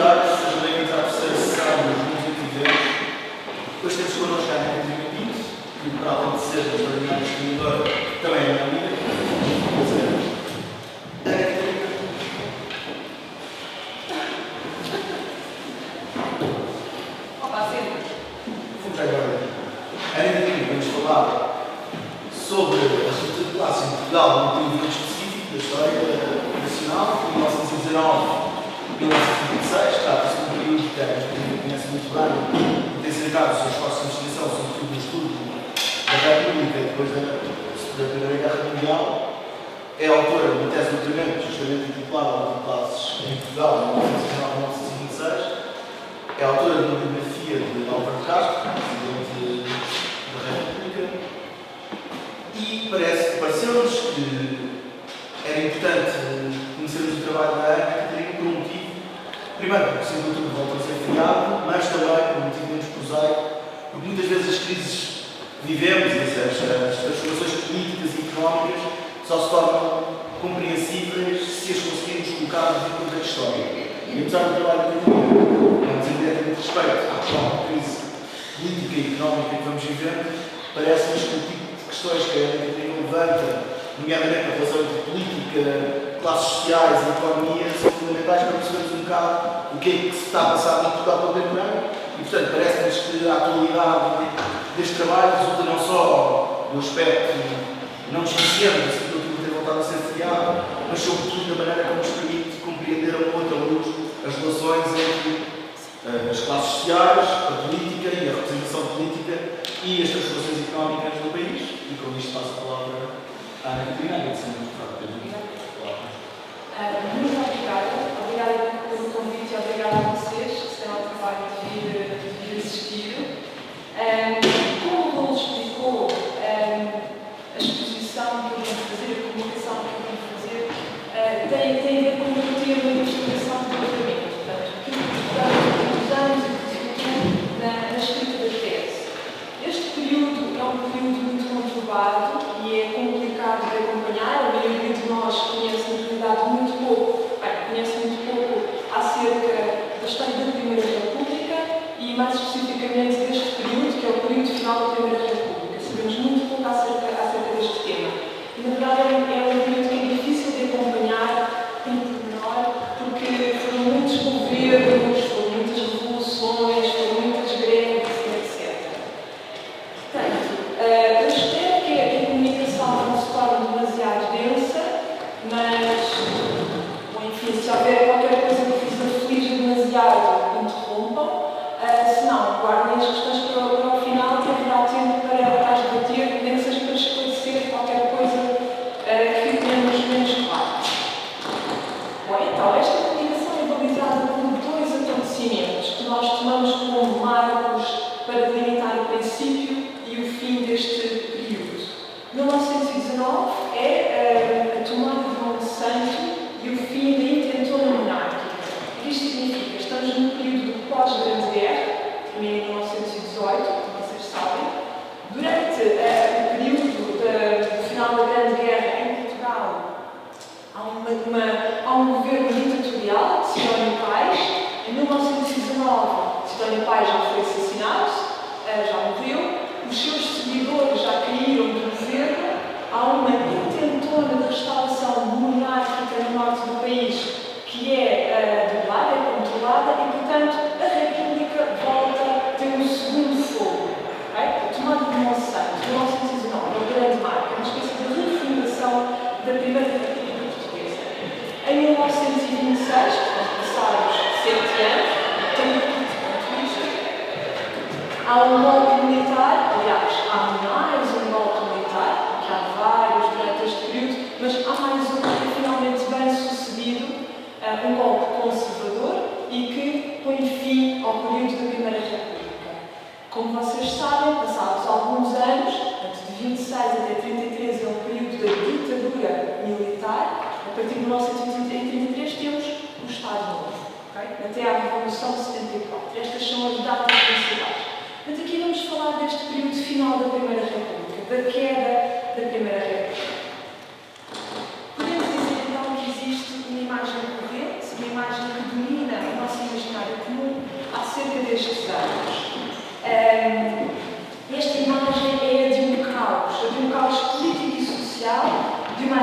comentários, sejam bem-vindos à terceira sessão dos Músicos e Eventos. Hoje temos connosco a Ana Catarina Pinto, que para além de ser uma extraordinária escritora, também é minha amiga. Ana Catarina. Opa, sempre. Vamos agora. Ana Catarina, vamos falar sobre a luta de classe em Portugal num período específico da história nacional, de 1919 1926, trata-se de um período que a gente conhece muito bem e tem centrado os seus esforços de investigação, sobretudo no estudo da República depois da Primeira Guerra Mundial. É autora de uma tese de doutoramento justamente intitulada A Luta de Classes em Portugal, em 1919-1926. É autora de uma biografia de Álvaro Castro, presidente da República. E pareceu-nos que era importante conhecermos o trabalho da Ana Catarina por um motivo. Primeiro, porque acima de tudo volta a ser feriado, mas também por um motivo menos prosaico, porque muitas vezes as crises que vivemos, as transformações políticas e económicas, só se tornam compreensíveis se as conseguirmos colocar no contexto histórico. E apesar do trabalho da Catarina, não diretamente respeito à atual crise política e económica que vamos vivendo, parece-nos que o tipo de questões que a Ana Catarina levanta, nomeadamente a relação entre política, classes sociais e economia, são fundamentais para percebermos um bocado o que é que se está a passar no Portugal contemporâneo e, portanto, parece-nos que a atualidade deste trabalho resulta não só do aspecto não esquecendo assim, do que ter voltado a ser feriado, mas sobretudo da maneira como nos permite compreender a uma outra luz as relações entre as classes sociais, a política e a representação política e as transformações económicas do país. E com isto passo a palavra à Ana Catarina, agradecendo muito a Muito obrigada. Obrigada pelo convite e obrigada a vocês que estão ao trabalho de vir assistir. Como o Raul explicou, a exposição que eu vou fazer, a comunicação que eu vou fazer, tem a ver com o tema de investigação de doutoramento. Portanto, aquilo que estudamos e que discutimos na escrita da tese. Este período é um período muito conturbado e é complicado de acompanhar. A maioria de nós conhece, na realidade, muito pouco acerca da história da Primeira República e, mais especificamente, deste período, que é o período final da Primeira República. Sabemos muito pouco acerca deste tema. E, na verdade, é um período que é difícil de acompanhar em pormenor, porque foram muitos governos, foram muitas revoluções, foram muitas greves, etc. Portanto, eu espero que a comunicação não se torne demasiado densa, mas, enfim, se houver qualquer coisa que vos aflige demasiado, interrompam. Se não, guardem as questões para o final, que haverá tempo para as debater, nem que seja para esclarecer qualquer coisa que fique menos claro. Bom, então, esta comunicação é balizada por dois acontecimentos que nós tomamos como marcos para delimitar o princípio e o fim deste período. 1919 é a tomada de Monsanto e o fim da intentona monárquica. O que isto significa? Estamos num período pós-Grande Guerra, termina em 1918, como vocês sabem. Durante o período do final da Grande Guerra em Portugal, há um governo ditatorial de Sidónio Pais. Em 1919, Sidónio Pais já foi assassinado, já morreu. Os seus seguidores já caíram do governo. Há uma intentona de restauração monárquica no norte do país que é dublada, é controlada e, portanto, a República volta a ter um segundo fogo. Okay? A tomada de Monsanto, 1919, é um grande marco, é uma espécie de refundação da Primeira República Portuguesa. Em 1926, passados 7 anos, há um golpe militar, aliás, há mais um golpe militar, que há vários durante este período, mas há mais um que é finalmente bem sucedido, um golpe conservador e que põe fim ao período da Primeira República. Como vocês sabem, passados alguns anos, de 26 até 33 é o período da ditadura militar. A partir de 1933 temos o Estado Novo, okay? Até à Revolução de 74. Estas são as datas principais. Mas aqui vamos falar deste período final da Primeira República, da queda da Primeira República. Podemos dizer então que existe uma imagem corrente, uma imagem que domina o nosso imaginário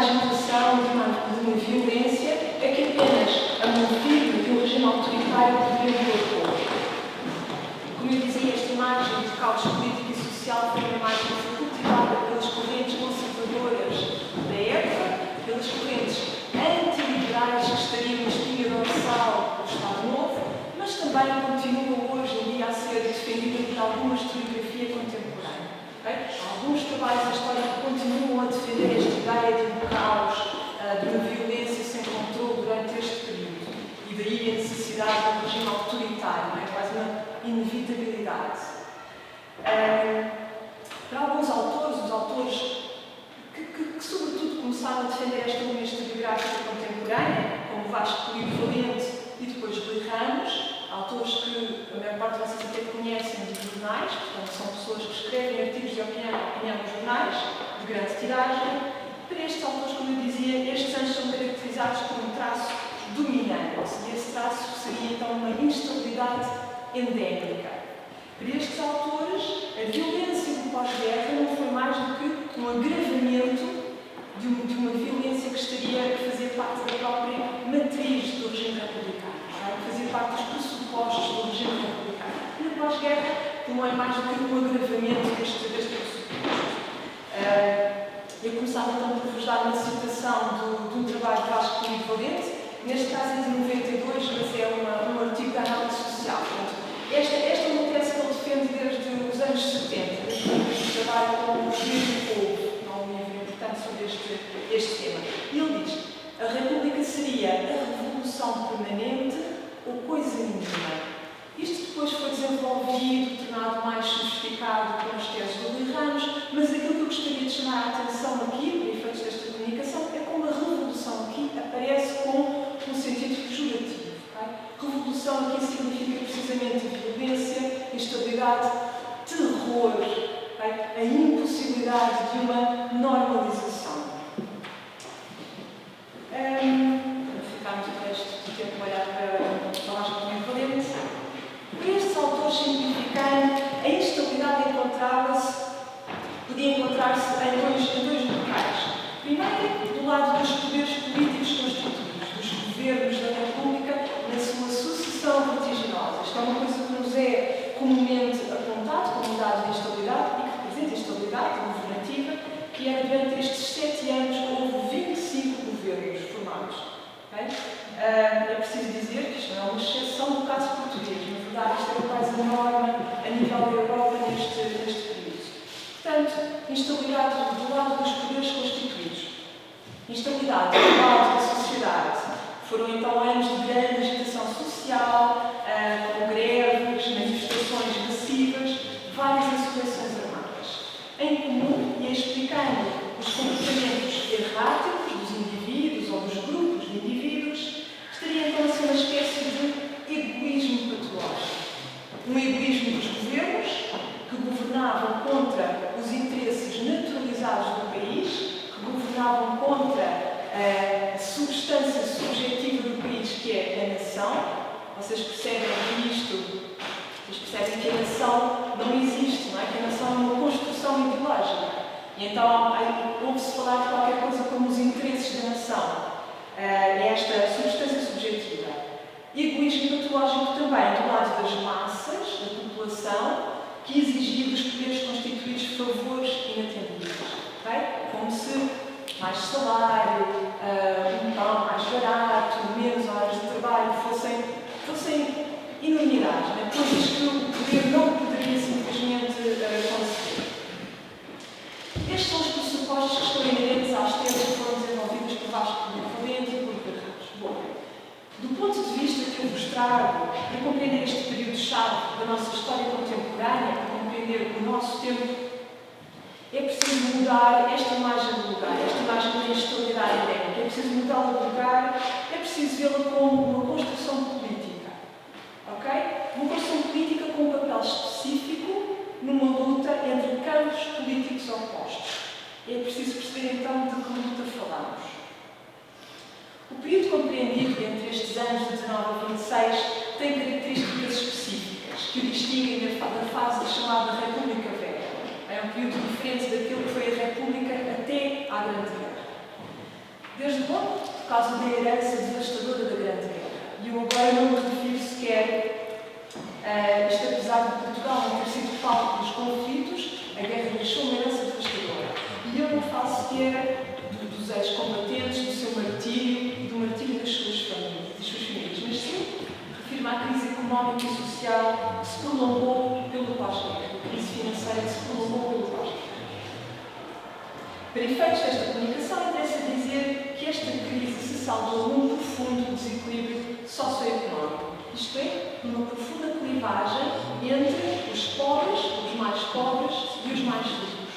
agitação, de uma violência, é que apenas a movida de um regime autoritário poderia mudar o povo. Como eu dizia, esta imagem de caos político e social foi uma imagem que foi cultivada pelas correntes conservadoras da época, pelas correntes antiliberais que estariam na espinha dorsal do Estado Novo, mas também continua hoje em dia a ser defendida por alguma historiografia contemporânea. Okay? Alguns trabalhos da história continuam a defender esta ideia de um caos, de uma violência sem controle durante este período. E daí a necessidade de um regime autoritário, quase uma inevitabilidade. Para alguns autores, os autores que sobretudo começaram a defender esta linha historiográfica contemporânea, como Vasco Polivalente e depois Rui Ramos, autores que a maior parte de vocês até conhecem de jornais, portanto são pessoas que escrevem artigos de opinião nos jornais, de grande tiragem. Para estes autores, como eu dizia, estes anos são caracterizados por um traço dominante, e esse traço seria então uma instabilidade endémica. Para estes autores, a violência do pós-guerra não foi mais do que um agravamento de uma violência que estaria a fazer parte da própria matriz do regime republicano, fazer parte dos pressupostos do regime republicano. E no pós-guerra não é mais do que um agravamento deste pressuposto. Eu começava então por vos dar uma citação de um trabalho de Vasco Polivalente, neste caso é de 92, mas é um artigo de análise social. Portanto, esta é uma tese que ele defende desde os anos 70, desde o trabalho com o mesmo povo, não um livro importante sobre este tema. E ele diz: a República seria a revolução permanente ou coisa mínima. Isto depois foi desenvolvido, tornado mais sofisticado com as teses do Rui Ramos, mas aquilo que eu gostaria de chamar a atenção aqui, para efeitos desta comunicação, é como a revolução aqui aparece com um sentido pejorativo. Revolução aqui significa precisamente violência, instabilidade, terror, a impossibilidade de uma normalização. Para ficarmos o resto do tempo a olhar para Vasco Polivalente, para estes autores simplificando, a instabilidade podia encontrar-se em dois locais. Primeiro, do lado dos poderes políticos constituídos, dos governos da República, na sua sucessão vertiginosa. Isto é uma coisa que nos é comumente apontado como um dado de instabilidade e que representa instabilidade governativa, que é durante estes 7 anos que houve 25 governos formados. Okay? É preciso dizer que isto não é uma exceção do caso português. Na verdade, isto é quase uma norma a nível da Europa neste período. Portanto, instabilidade do lado dos poderes constituídos. Instabilidade do lado da sociedade. Foram então anos de grande agitação social, com greves, manifestações massivas, várias insurreições armadas. Em comum, e explicando os comportamentos erráticos dos indivíduos ou dos grupos de indivíduos, estaria então a ser uma espécie de egoísmo patológico. Um egoísmo dos governos, que governavam contra os interesses naturalizados do país, que governavam contra a substância subjetiva do país, que é a nação. Vocês percebem que a nação não existe, não é? Que a nação é uma construção ideológica. E então ouve-se falar de qualquer coisa como os interesses da nação. Esta substância subjetiva. E egoísmo patológico também do lado das massas, da população, que exigia dos poderes constituídos favores inatendíveis. Okay? Como se mais salário, um pão mais barato, menos horas de trabalho fossem enormidades, né? Coisas que o poder não poderia simplesmente conseguir. Estes são os pressupostos que estão inerentes às teses que foram desenvolvidas por Vasco Polivalente e por Rui Ramos. Bom, do ponto de vista que eu vos trago para compreender este período-chave da nossa história contemporânea, para compreender o nosso tempo, é preciso mudar esta imagem do lugar, esta imagem da instabilidade endémica. É preciso mudá-la de lugar, é preciso vê-la como uma construção política. Ok? Uma construção política com um papel específico numa luta entre campos políticos opostos. É preciso perceber então de que luta falamos. O período compreendido entre estes anos de 19 a 26 tem características específicas que o distinguem da fase chamada República Velha. É um período diferente daquilo que foi a República até à Grande Guerra. Desde logo, por causa da herança devastadora da Grande Guerra. E eu agora não me refiro sequer, isto apesar de Portugal não ter sido palco dos conflitos, a guerra deixou uma herança devastadora. E eu não falo sequer dos ex-combatentes, do seu martírio e do martírio das suas famílias, mas sim refiro-me à crise económica e social que se prolongou pelo pós-guerra, a crise financeira que se prolongou pelo pós-guerra. Para efeitos desta comunicação, interessa dizer que esta crise se saldou num profundo desequilíbrio socioeconómico, isto é, numa profunda clivagem entre os pobres, os mais pobres e os mais ricos.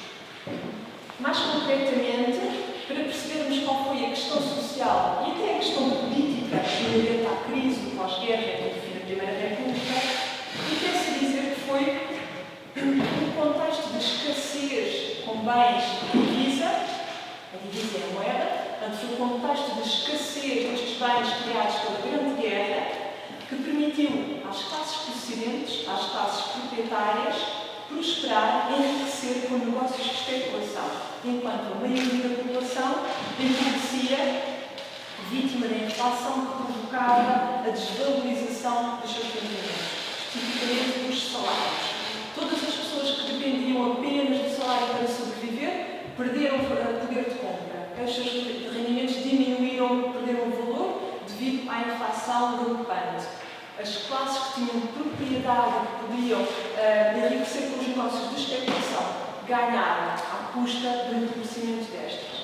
Mais concretamente, para percebermos qual foi a questão social e até a questão política inerente à crise do pós-guerra e do fim da Primeira República, interessa dizer que foi um contexto de escassez com bens de divisa, a divisa é a moeda, portanto foi um contexto de escassez destes bens criados pela Grande Guerra que permitiu às classes precedentes, às classes proprietárias, prosperar e enriquecer com negócios de especulação, enquanto a maioria da população empobrecia, vítima da inflação que provocava a desvalorização dos seus rendimentos, especificamente dos salários. Todas as pessoas que dependiam apenas do salário para sobreviver perderam o poder de compra. Os seus rendimentos diminuíram, perderam o valor devido à inflação galopante. As classes que tinham propriedade, que podiam enriquecer com os negócios de especulação, ganharam à custa do empobrecimento destas.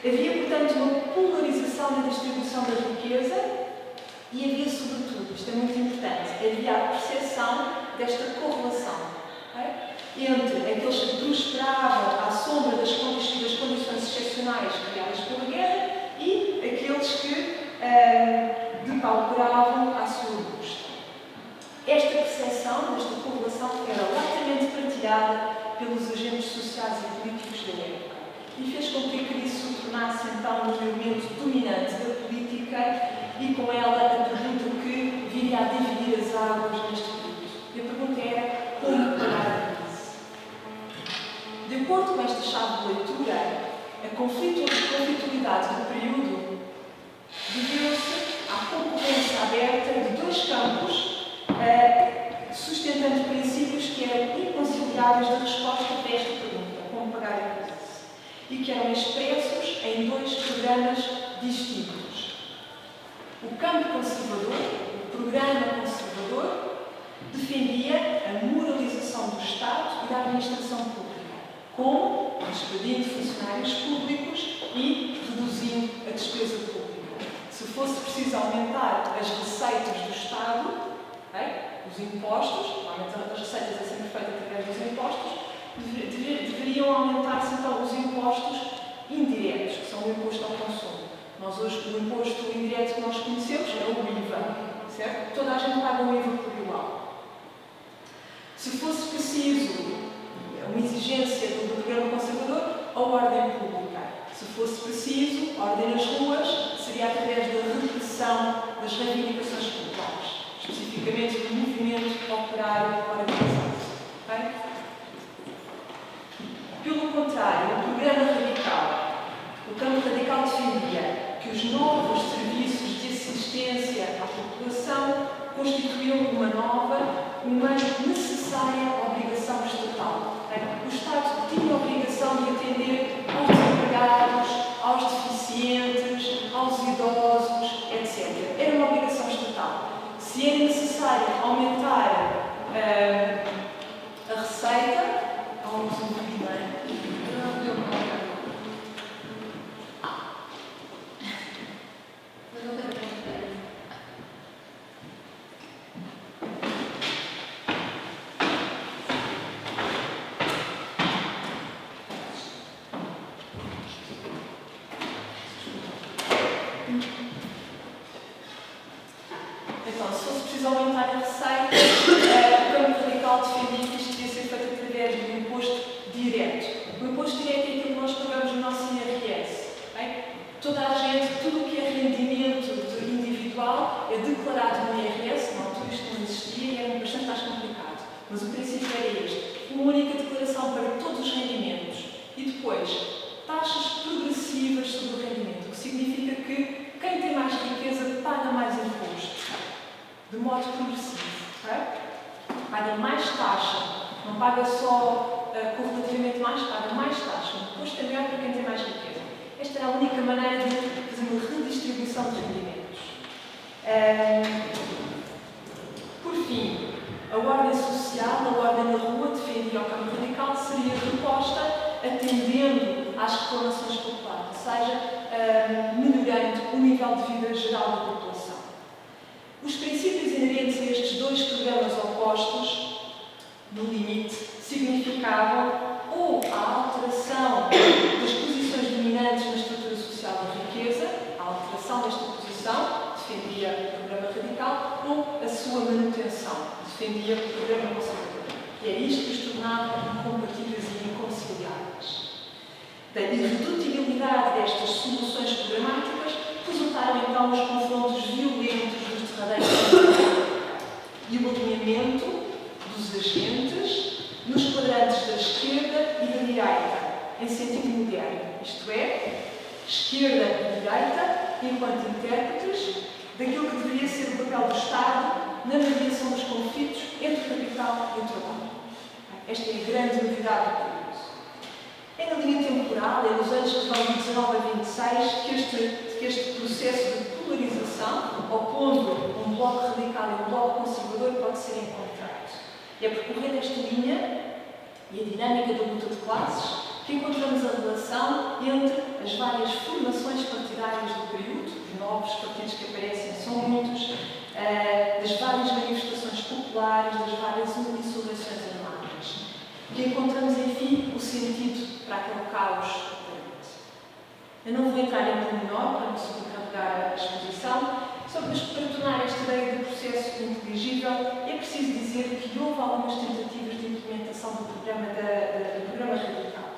Havia, portanto, uma polarização na distribuição da riqueza e havia, sobretudo, isto é muito importante, havia a percepção desta correlação entre aqueles que prosperavam à sombra das condições excepcionais criadas pela guerra e aqueles que depauperavam à sua custa. Esta percepção, esta correlação, era largamente partilhada pelos agentes sociais e políticos da época e fez com que a crise se tornasse então um elemento dominante da política e com ela a pergunta que viria a dividir as águas neste período. E a pergunta era como parar a crise. De acordo com esta chave de leitura, a conflitualidade do período deveu-se à concorrência aberta de dois campos sustentando princípios que eram inconciliáveis da resposta para esta pergunta, como pagar a crise, e que eram expressos em dois programas distintos. O campo conservador, o programa conservador, defendia a moralização do Estado e da administração pública, como despedindo funcionários públicos e reduzindo a despesa pública. Se fosse preciso aumentar as receitas do Estado, os impostos, aumentar as receitas é sempre feito através dos impostos, deveriam aumentar-se então os impostos indiretos, que são o imposto ao consumo. Nós hoje, o imposto indireto que nós conhecemos é o IVA, certo? Toda a gente paga o IVA por igual. Se fosse preciso uma exigência do programa conservador, a ordem pública. Se fosse preciso, a ordem nas ruas seria através da repressão das reivindicações populares, especificamente do movimento operário organizado. Pelo contrário, o programa radical, o campo radical defendia que os novos serviços de assistência à população constituíam uma nova, uma necessária obrigação estatal. O Estado tinha a obrigação de atender aos desempregados, aos deficientes, aos idosos, etc. Era uma obrigação estatal. Se era necessário aumentar a receita, então, se fosse preciso aumentar a receita, o campo radical defendia que isto devia ser feito através do imposto direto. O imposto direto é aquilo que nós pagamos no nosso IRS. Toda a gente, tudo o que é rendimento individual é declarado no IRS. Na altura isto não existia e era bastante mais complicado. Mas o princípio era este: uma única declaração para todos os rendimentos e depois taxas progressivas sobre o rendimento. Não paga só correlativamente mais, paga mais taxa. O imposto é maior para quem tem mais riqueza. Esta era a única maneira de fazer uma redistribuição de rendimentos. Por fim, a ordem social, a ordem na rua, defendida ao campo radical, seria reposta atendendo às reclamações populares, ou seja, melhorando o nível de vida geral da população. Os princípios inerentes a estes dois programas opostos, no limite, significavam ou a alteração das posições dominantes na estrutura social da riqueza, a alteração desta posição, defendia o programa radical, ou a sua manutenção, defendia o programa conservador. E é isto que os tornava incompatíveis e inconciliáveis. Da irredutibilidade destas soluções programáticas resultaram então os confrontos violentos dos derradeiros e o alinhamento dos agentes nos quadrantes da esquerda e da direita, em sentido moderno, isto é, esquerda e direita, enquanto intérpretes daquilo que deveria ser o papel do Estado na mediação dos conflitos entre o capital e o trabalho. Esta é a grande novidade do curso. É na linha temporal, é nos anos que vão de 19 a 26, que este processo de polarização, opondo um bloco radical e um bloco conservador, pode ser encontrado. E é percorrendo esta linha e a dinâmica da luta de classes que encontramos a relação entre as várias formações partidárias do período, os novos partidos que aparecem são muitos, das várias manifestações populares, das várias insurreições armadas, que encontramos, enfim, o sentido para aquele caos aparente. Eu não vou entrar em pormenor para não sobrecarregar a exposição, mas para tornar esta ideia de processo inteligível, é preciso dizer que houve algumas tentativas de implementação do programa radical.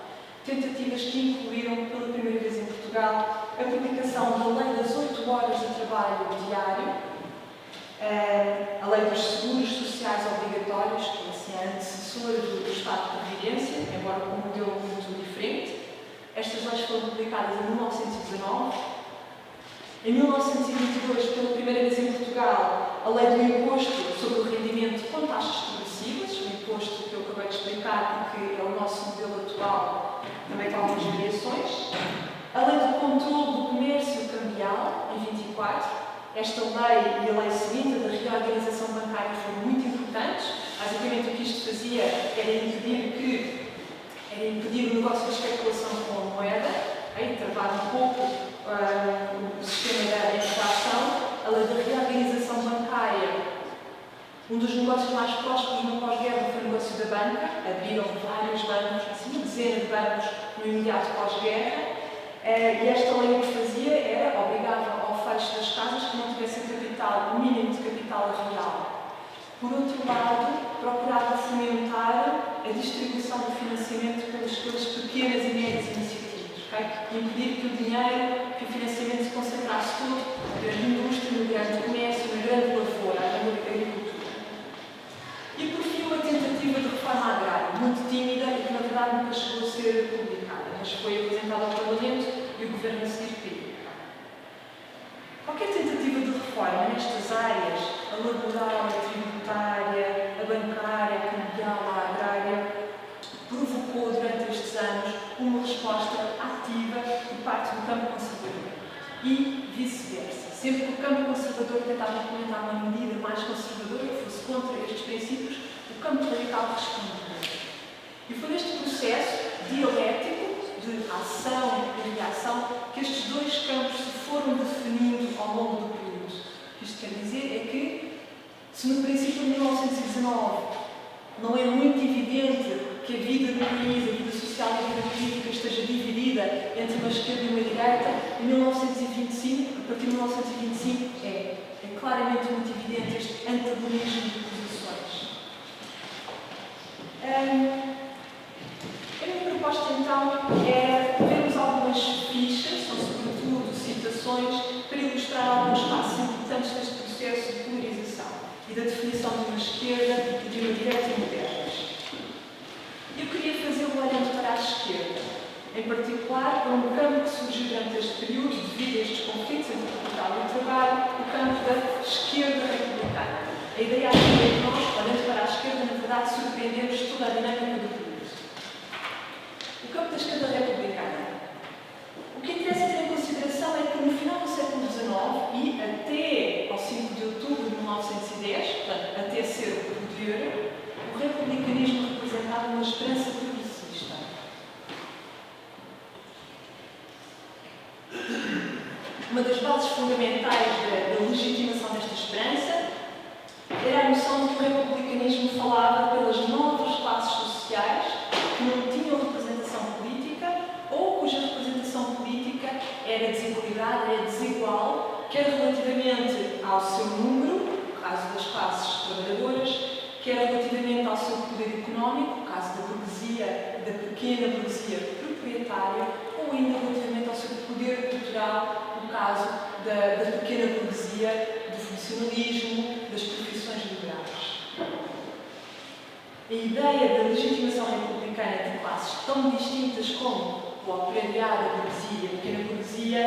Tentativas que incluíram, pela primeira vez em Portugal, a publicação da Lei das 8 horas de trabalho diário, a Lei dos Seguros Sociais Obrigatórios, que assim, é a antecessora do Estado de Previdência, embora com um modelo muito diferente. Estas leis foram publicadas em 1919. Em 1922, pela primeira vez em Portugal, a Lei do Imposto sobre o Rendimento com taxas progressivas, o imposto que eu acabei de explicar e que é o nosso modelo atual, também com algumas variações. A Lei do Controlo do Comércio Cambial, em 24. Esta lei e a lei seguinte, da reorganização bancária, foram muito importantes. Basicamente, o que isto fazia era impedir o negócio de especulação com a moeda, travar um pouco o sistema da inflação. A lei da reorganização bancária, um dos negócios mais prósperos no pós-guerra foi o negócio da banca. Abriram vários bancos, assim, uma dezena de bancos no imediato pós-guerra. E esta lei o que fazia era obrigava ao fecho das casas que não tivessem capital, o mínimo de capital real. Por outro lado, procurava fomentar a distribuição do financiamento pelas pequenas e médias iniciativas, impedir que o dinheiro, que o financiamento se concentrasse todo na grande indústria, no grande comércio, na grande lavoura, na agricultura. E por fim, uma tentativa de reforma agrária, muito tímida e que na verdade nunca chegou a ser publicada, mas foi apresentada ao Parlamento e o Governo a seguir pediu. Qualquer tentativa de reforma nestas áreas, a laboral, a tributária, a bancária, a cambial, a agrária, provocou durante estes anos uma resposta ativa por parte do campo conservador e vice-versa. Sempre que o campo conservador tentava implementar uma medida mais conservadora que fosse contra estes princípios, o campo radical respondeu. E foi neste processo dialético de ação e reação que estes dois campos se foram definindo ao longo do período. O que isto quer dizer é que, se no princípio de 1919 não é muito evidente que a vida do país, a vida social e a vida política esteja dividida entre uma esquerda e uma direita, em 1925, a partir de 1925, é claramente muito evidente este antagonismo de posições. A minha proposta, então, é vermos algumas fichas, são sobretudo citações, para ilustrar alguns passos importantes deste processo de polarização e da definição de uma esquerda e de uma direita modernas. Eu queria fazê-lo olhando para a esquerda, em particular para um campo que surgiu durante este período, devido a estes conflitos entre o capital e o trabalho, o campo da esquerda republicana. A ideia aqui é que nós, olhando para a esquerda, na verdade, surpreendemos toda a dinâmica do país. O campo da esquerda republicana. O que interessa ter em consideração é que no final do século XIX e até ao 5 de outubro de 1910, portanto, até ser o poder, o republicanismo representava uma esperança progressista. Uma das bases fundamentais da legitimação desta esperança era a noção de que o republicanismo falava pelas novas classes sociais que não tinham representação política ou cuja representação política era desequilibrada, era desigual, quer relativamente ao seu número, no caso das classes trabalhadoras, quer relativamente ao seu poder económico, no caso da burguesia, da pequena burguesia proprietária, ou ainda relativamente ao seu poder cultural, no caso da pequena burguesia, do funcionalismo, das profissões liberais. A ideia da legitimação republicana de classes tão distintas como o operariado, a burguesia, a pequena burguesia,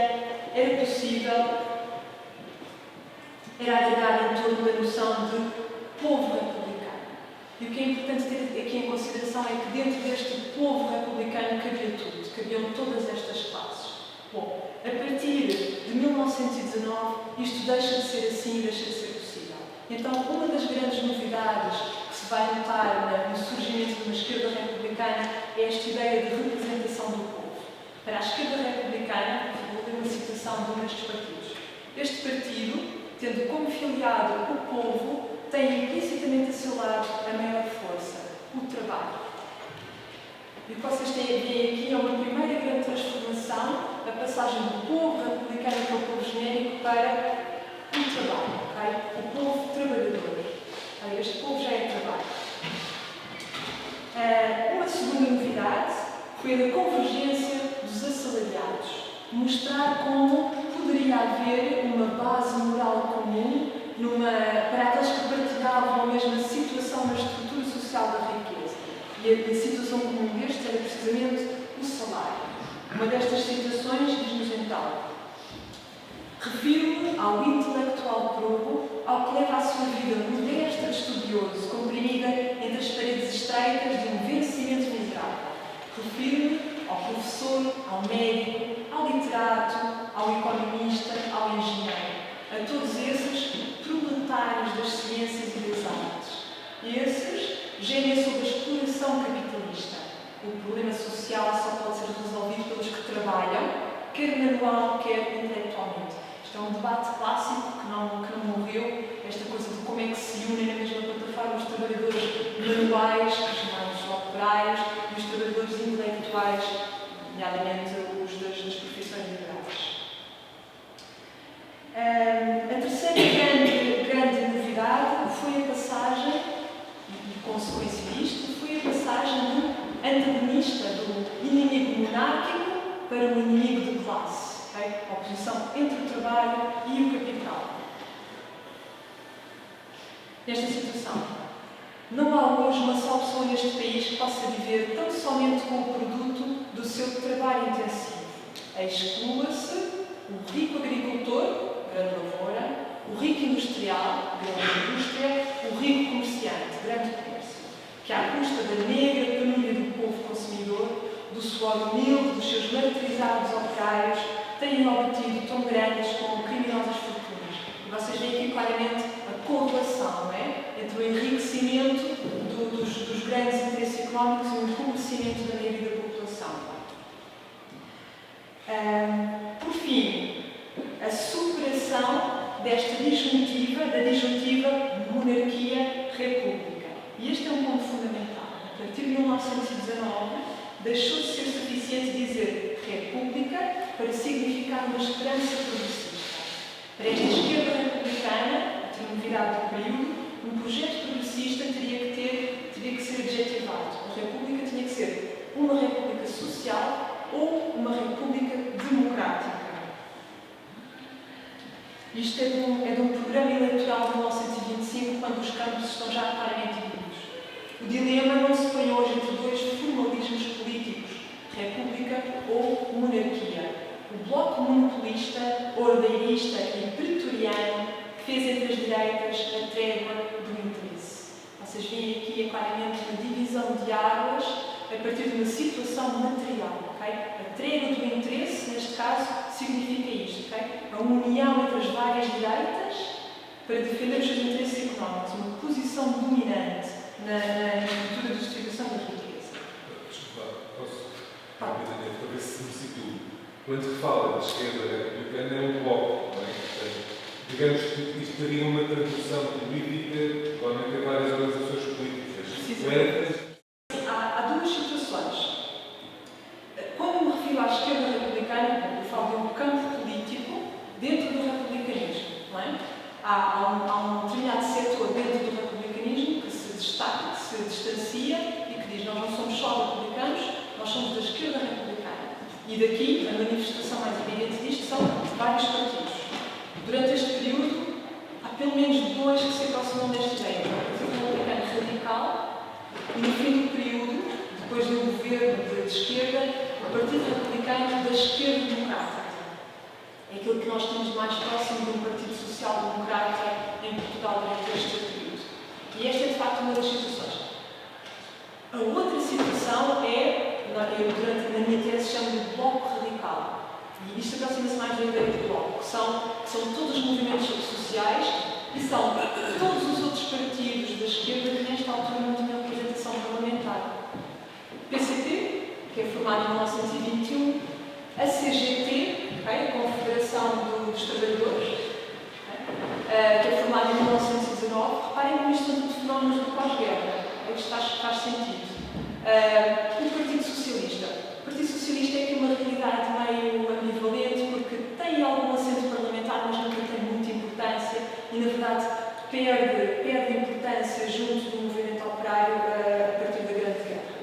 era possível, era agregada em torno da noção de povo republicano. E o que é importante ter aqui em consideração é que dentro deste povo republicano cabia tudo, cabiam todas estas classes. Bom, a partir de 1919, isto deixa de ser assim e deixa de ser possível. Então, uma das grandes novidades que se vai notar no surgimento de uma esquerda republicana é esta ideia de representação do povo. Para a esquerda republicana, vou ler uma citação de um destes partidos. Este partido, tendo como filiado o povo, tem implicitamente a seu lado a maior força, o trabalho. E o que vocês veem aqui é uma primeira grande transformação, a passagem do povo republicano para o povo genérico para o trabalho, okay? O povo trabalhador. Okay? Este povo já é trabalho. Uma segunda novidade foi a da convergência dos assalariados. Mostrar como poderia haver uma base moral comum para aqueles que partilhavam a mesma situação na estrutura social da riqueza. E a situação comum deste era precisamente o salário. Uma destas situações diz-nos então: refiro-me ao intelectual probo, ao que leva a sua vida modesta de estudioso, comprimida entre as paredes estreitas de um vencimento miserável. Refiro-me ao professor, ao médico, ao literato, ao economista, ao engenheiro, a todos esses proletários das ciências e das artes. E esses gemem sobre a exploração capitalista. O problema social só pode ser resolvido pelos que trabalham, quer manual, quer intelectualmente. Isto é um debate clássico que não morreu, esta coisa de como é que se unem na mesma plataforma os trabalhadores manuais, os chamados operários, e os trabalhadores intelectuais, nomeadamente os das profissões liberais. A terceira grande novidade foi a passagem, e consequência disto, foi a passagem do antagonista, do inimigo monárquico para o inimigo de classe, okay? A oposição entre o trabalho e o capital. Nesta situação, não há hoje uma só pessoa neste país que possa viver tão somente com o produto do seu trabalho intensivo. Exclua-se o rico agricultor, grande lavoura, o rico industrial, grande indústria, o rico comerciante, grande comércio, que à custa da negra penúria do povo consumidor, do suor humilde dos seus martirizados operários, têm obtido tão grandes como criminosas fortunas. E vocês veem aqui claramente a correlação, não é? Entre o enriquecimento dos grandes interesses económicos e o empobrecimento da maioria da população. Por fim, a superação desta disjuntiva, da disjuntiva monarquia-república. E este é um ponto fundamental. A partir de 1919, deixou de ser suficiente dizer república para significar uma esperança progressista. Para esta esquerda republicana, a novidade do período, um projeto progressista teria que ser adjetivado. A república tinha que ser uma república social ou uma república democrática. Isto é de um programa eleitoral de 1925, quando os campos estão já claramente divididos. O dilema não se põe hoje entre dois formalismos políticos, república ou monarquia. O bloco monopolista, ordeirista e pretoriano, que fez entre as direitas a trégua do interesse. Vocês veem aqui claramente uma divisão de águas a partir de uma situação material. Okay? A trégua do interesse, neste caso, significa isto. Okay? A união entre as várias direitas para defender os seus interesses económicos, uma posição dominante na estrutura de distribuição da riqueza. Desculpa, posso rapidamente para ver se me situo. Quando se fala de esquerda republicana é um bloco, não é? Portanto, digamos que isto teria uma tradução política, igualmente em várias organizações políticas. Há duas situações. Quando me refiro à esquerda republicana, eu falo de um campo político dentro do republicanismo. Não é? Há um determinado setor dentro do republicanismo que se destaca, que se distancia e que diz: nós não somos só republicanos, nós somos da esquerda republicana. E daqui, a manifestação mais evidente disto são vários partidos. Durante este período, há pelo menos dois que se aproximam desta ideia. O Partido Republicano Radical e, no fim do período, depois do governo de esquerda, o Partido Republicano da Esquerda Democrática. É aquilo que nós temos mais próximo de um Partido Social Democrata em Portugal durante este período. E esta é, de facto, uma das situações. A outra situação é, eu durante a minha tese chamo de Bloco Radical. E isto aproxima-se mais da ideia de bloco, que são todos os movimentos sociais e são todos os outros partidos da esquerda que nesta altura não tinham representação parlamentar. O PCP, que é formado em 1921, a CGT, a Confederação dos Trabalhadores, que é formada em 1919. Reparem como isto são tudo fenómenos do pós-guerra. Isto faz sentido. O Partido Socialista. O Partido Socialista é aqui uma realidade meio ambivalente, porque tem algum assento parlamentar, mas nunca tem muita importância e, na verdade, perde importância junto do movimento operário a partir da Grande Guerra.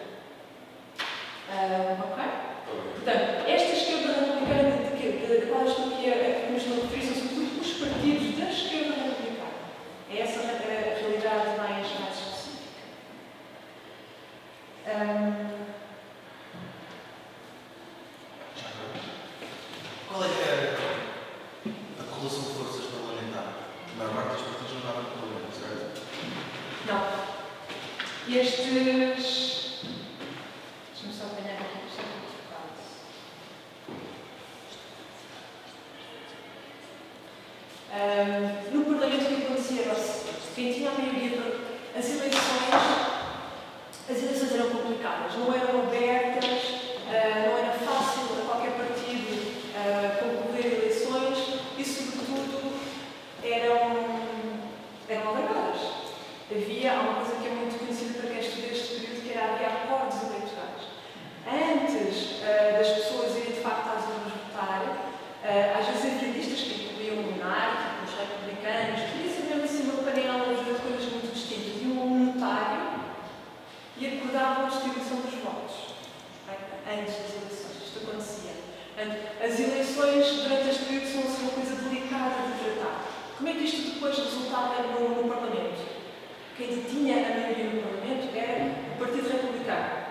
Ok? Portanto, esta esquerda republicana da qual estou aqui a referir são sobretudo os partidos da esquerda republicana. É essa a realidade mais específica. Qual é que é a correlação de forças parlamentar? A maior parte dos partidos não estava no Parlamento, certo? Não. Estes... Deixa-me só apanhar aqui o que no Parlamento, o que acontecia era quem tinha a maioria. As eleições eram complicadas, não eram abertas, não era fácil a qualquer partido concorrer a eleições e, sobretudo, eram alargadas. Há uma coisa que é muito conhecida para quem estuda este período, que havia acordos eleitorais. Antes das pessoas irem de facto às urnas votar, às vezes havia listas que incluíam o monárquico, os republicanos, podia ser mesmo assim uma panela de coisas muito distintas. Iam a um notário e acordavam a distribuição dos votos. Antes das eleições, isto acontecia. As eleições durante este período são assim, uma coisa delicada de tratar. Como é que isto depois resultava no Parlamento? Quem tinha a maioria no Parlamento era o Partido Republicano.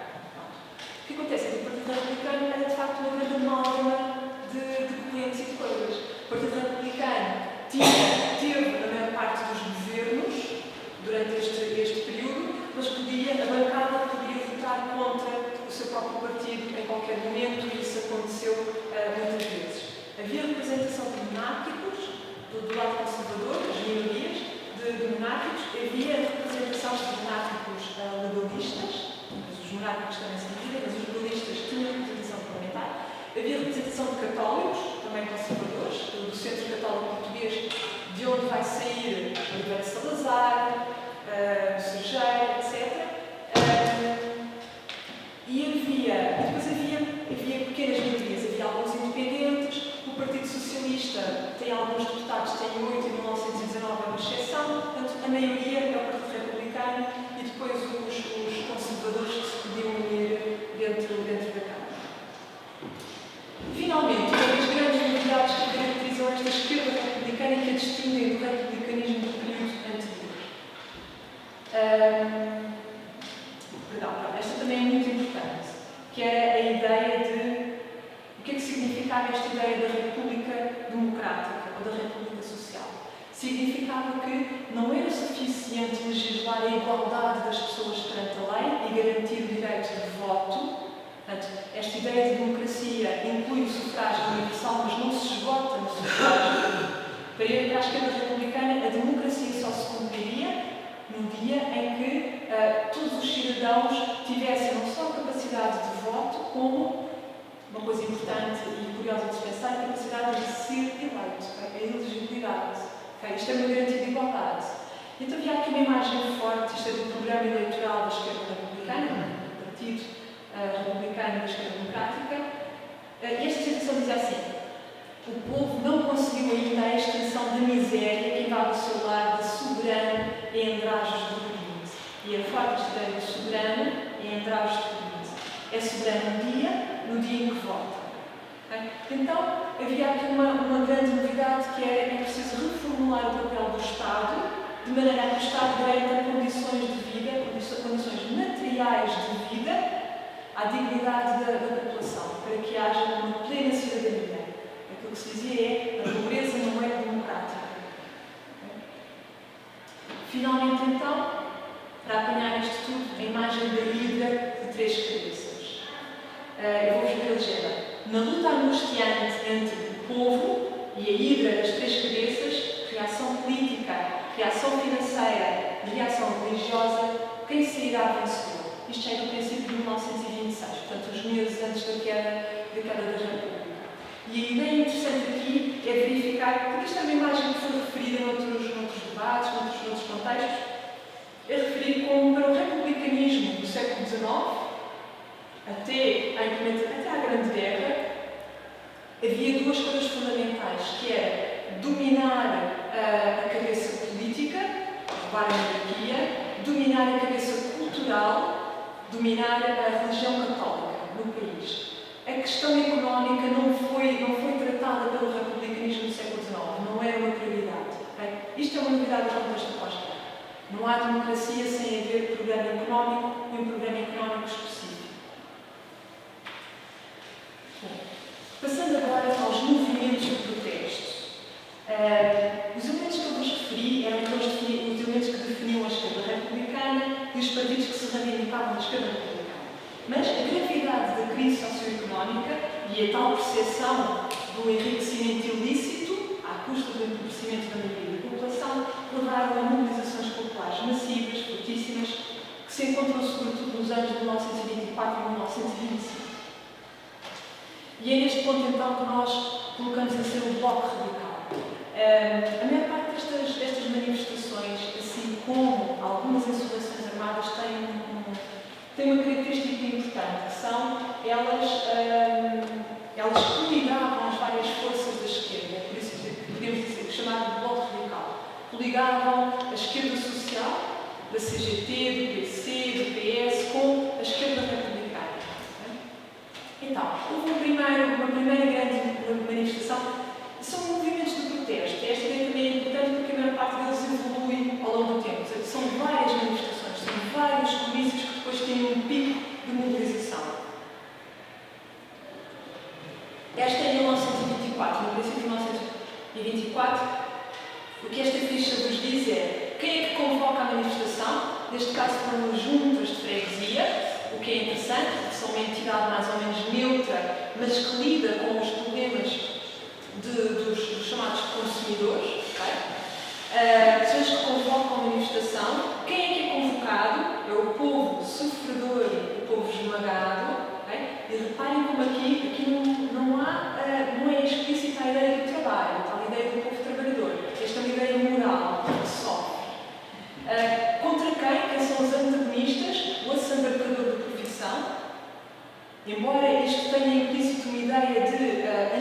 O que acontece é que o Partido Republicano era de facto uma grande amálgama de correntes e de coisas. O Partido Republicano teve a maior parte dos governos durante este período, mas a bancada podia votar contra o seu próprio partido em qualquer momento, e isso aconteceu muitas vezes. Havia representação de monárquicos, do lado conservador, das minorias, de monárquicos, havia representação de monárquicos legalistas, mas os monárquicos também se dividem, mas os legalistas tinham representação parlamentar. Havia representação de católicos, também conservadores, do Centro Católico Português, de onde vai sair Oliveira Salazar, Sergeiro, etc. E depois havia pequenas minorias, havia alguns independentes. O Partido Socialista tem alguns deputados, tem 8 em 1919, é uma exceção. Portanto, a maioria é o Partido Republicano e depois os conservadores que se podiam unir dentro da Câmara. Finalmente, uma das grandes novidades que caracterizam esta esquerda republicana e que a distinguem do republicanismo do período anterior. Esta também é muito importante, que era a ideia de o que é que significava esta ideia da República Democrática ou da República Social. Significava assegurar a igualdade das pessoas perante a lei e garantir o direito de voto. Portanto, esta ideia de democracia inclui o sufrágio universal, mas não se esgota no sufrágio. Para a esquerda republicana, a democracia só se cumpriria no dia em que todos os cidadãos tivessem não só a capacidade de voto, como, uma coisa importante e curiosa de se pensar, a capacidade de ser eleito, a elegibilidade. Isto é uma garantia de igualdade. Então havia aqui uma imagem forte, isto é do programa eleitoral da esquerda republicana, do Partido Republicano da Esquerda Democrática, e esta citação diz assim: o povo não conseguiu ainda a extensão da miséria que invade o seu lar de soberano em andrajos do ouvinte. E a forte esta ideia de soberano em andrajos do ouvinte. É soberano no dia em que vota. Então, havia aqui uma grande novidade, que é preciso reformular o papel do Estado, de maneira a que o Estado garanta condições de vida, condições materiais de vida, à dignidade da população, para que haja uma plena cidadania. Aquilo que se dizia é: a pobreza não é democrática. Finalmente, então, para apanhar isto tudo, a imagem da hidra de 3 cabeças. Eu vou-vos ler a legenda. Na luta angustiante entre o povo e a hidra das 3 cabeças, reação política, reação financeira e reação religiosa, quem sairá vencedor? Isto já é do princípio de 1926, portanto, os meses antes da queda da República. E a ideia interessante aqui é verificar, porque isto é uma imagem que foi referida noutros debates, noutros contextos, é referir como para o republicanismo do século XIX, até à Grande Guerra, havia 2 coisas fundamentais, que era dominar a cabeça política, roubar a monarquia, dominar a cabeça cultural, dominar a religião católica no país. A questão económica não foi tratada pelo republicanismo do século XIX, não era uma prioridade. Okay? Isto é uma novidade do contexto pós-guerra. Não há democracia sem haver programa económico e um programa económico específico. Bom, passando agora aos movimentos de protesto. Os elementos que eu vos referi eram os elementos que definiam a esquerda republicana e os partidos que se reivindicavam da esquerda republicana. Mas a gravidade da crise socioeconómica e a tal percepção do enriquecimento ilícito, à custa do empobrecimento da maioria da população, levaram a mobilizações populares massivas, fortíssimas, que se encontram sobretudo nos anos de 1924 e 1925. E é neste ponto, então, que nós colocamos a ser o Bloco Radical. A maior parte destas manifestações, assim como algumas insurreições armadas, têm uma característica importante, que são elas coligavam as várias forças da esquerda, por isso podemos dizer que chamado de Bloco Radical. Coligavam a esquerda social, da CGT, do PC, do PS, com a esquerda republicana. Então, houve uma primeira grande manifestação. São movimentos de protesto. Esta ideia também é importante porque a maior parte deles evolui ao longo do tempo. São várias manifestações, são vários comícios que depois têm um pico de mobilização. Esta é 1924, no princípio de 1924. O que esta ficha vos diz é quem é que convoca a manifestação. Neste caso foram as juntas de freguesia, o que é interessante, porque são uma entidade mais ou menos neutra, mas que lida com os problemas dos chamados consumidores. Okay? Pessoas que convocam a manifestação. Quem é que é convocado? É o povo sofredor e o povo esmagado. Okay? E reparem como aqui não é explícita a ideia do trabalho, a ideia do povo trabalhador. Esta é uma ideia moral, que sofre. Contra quem são os antagonistas? O assambarcador da profissão. Embora isto tenha implícito uma ideia de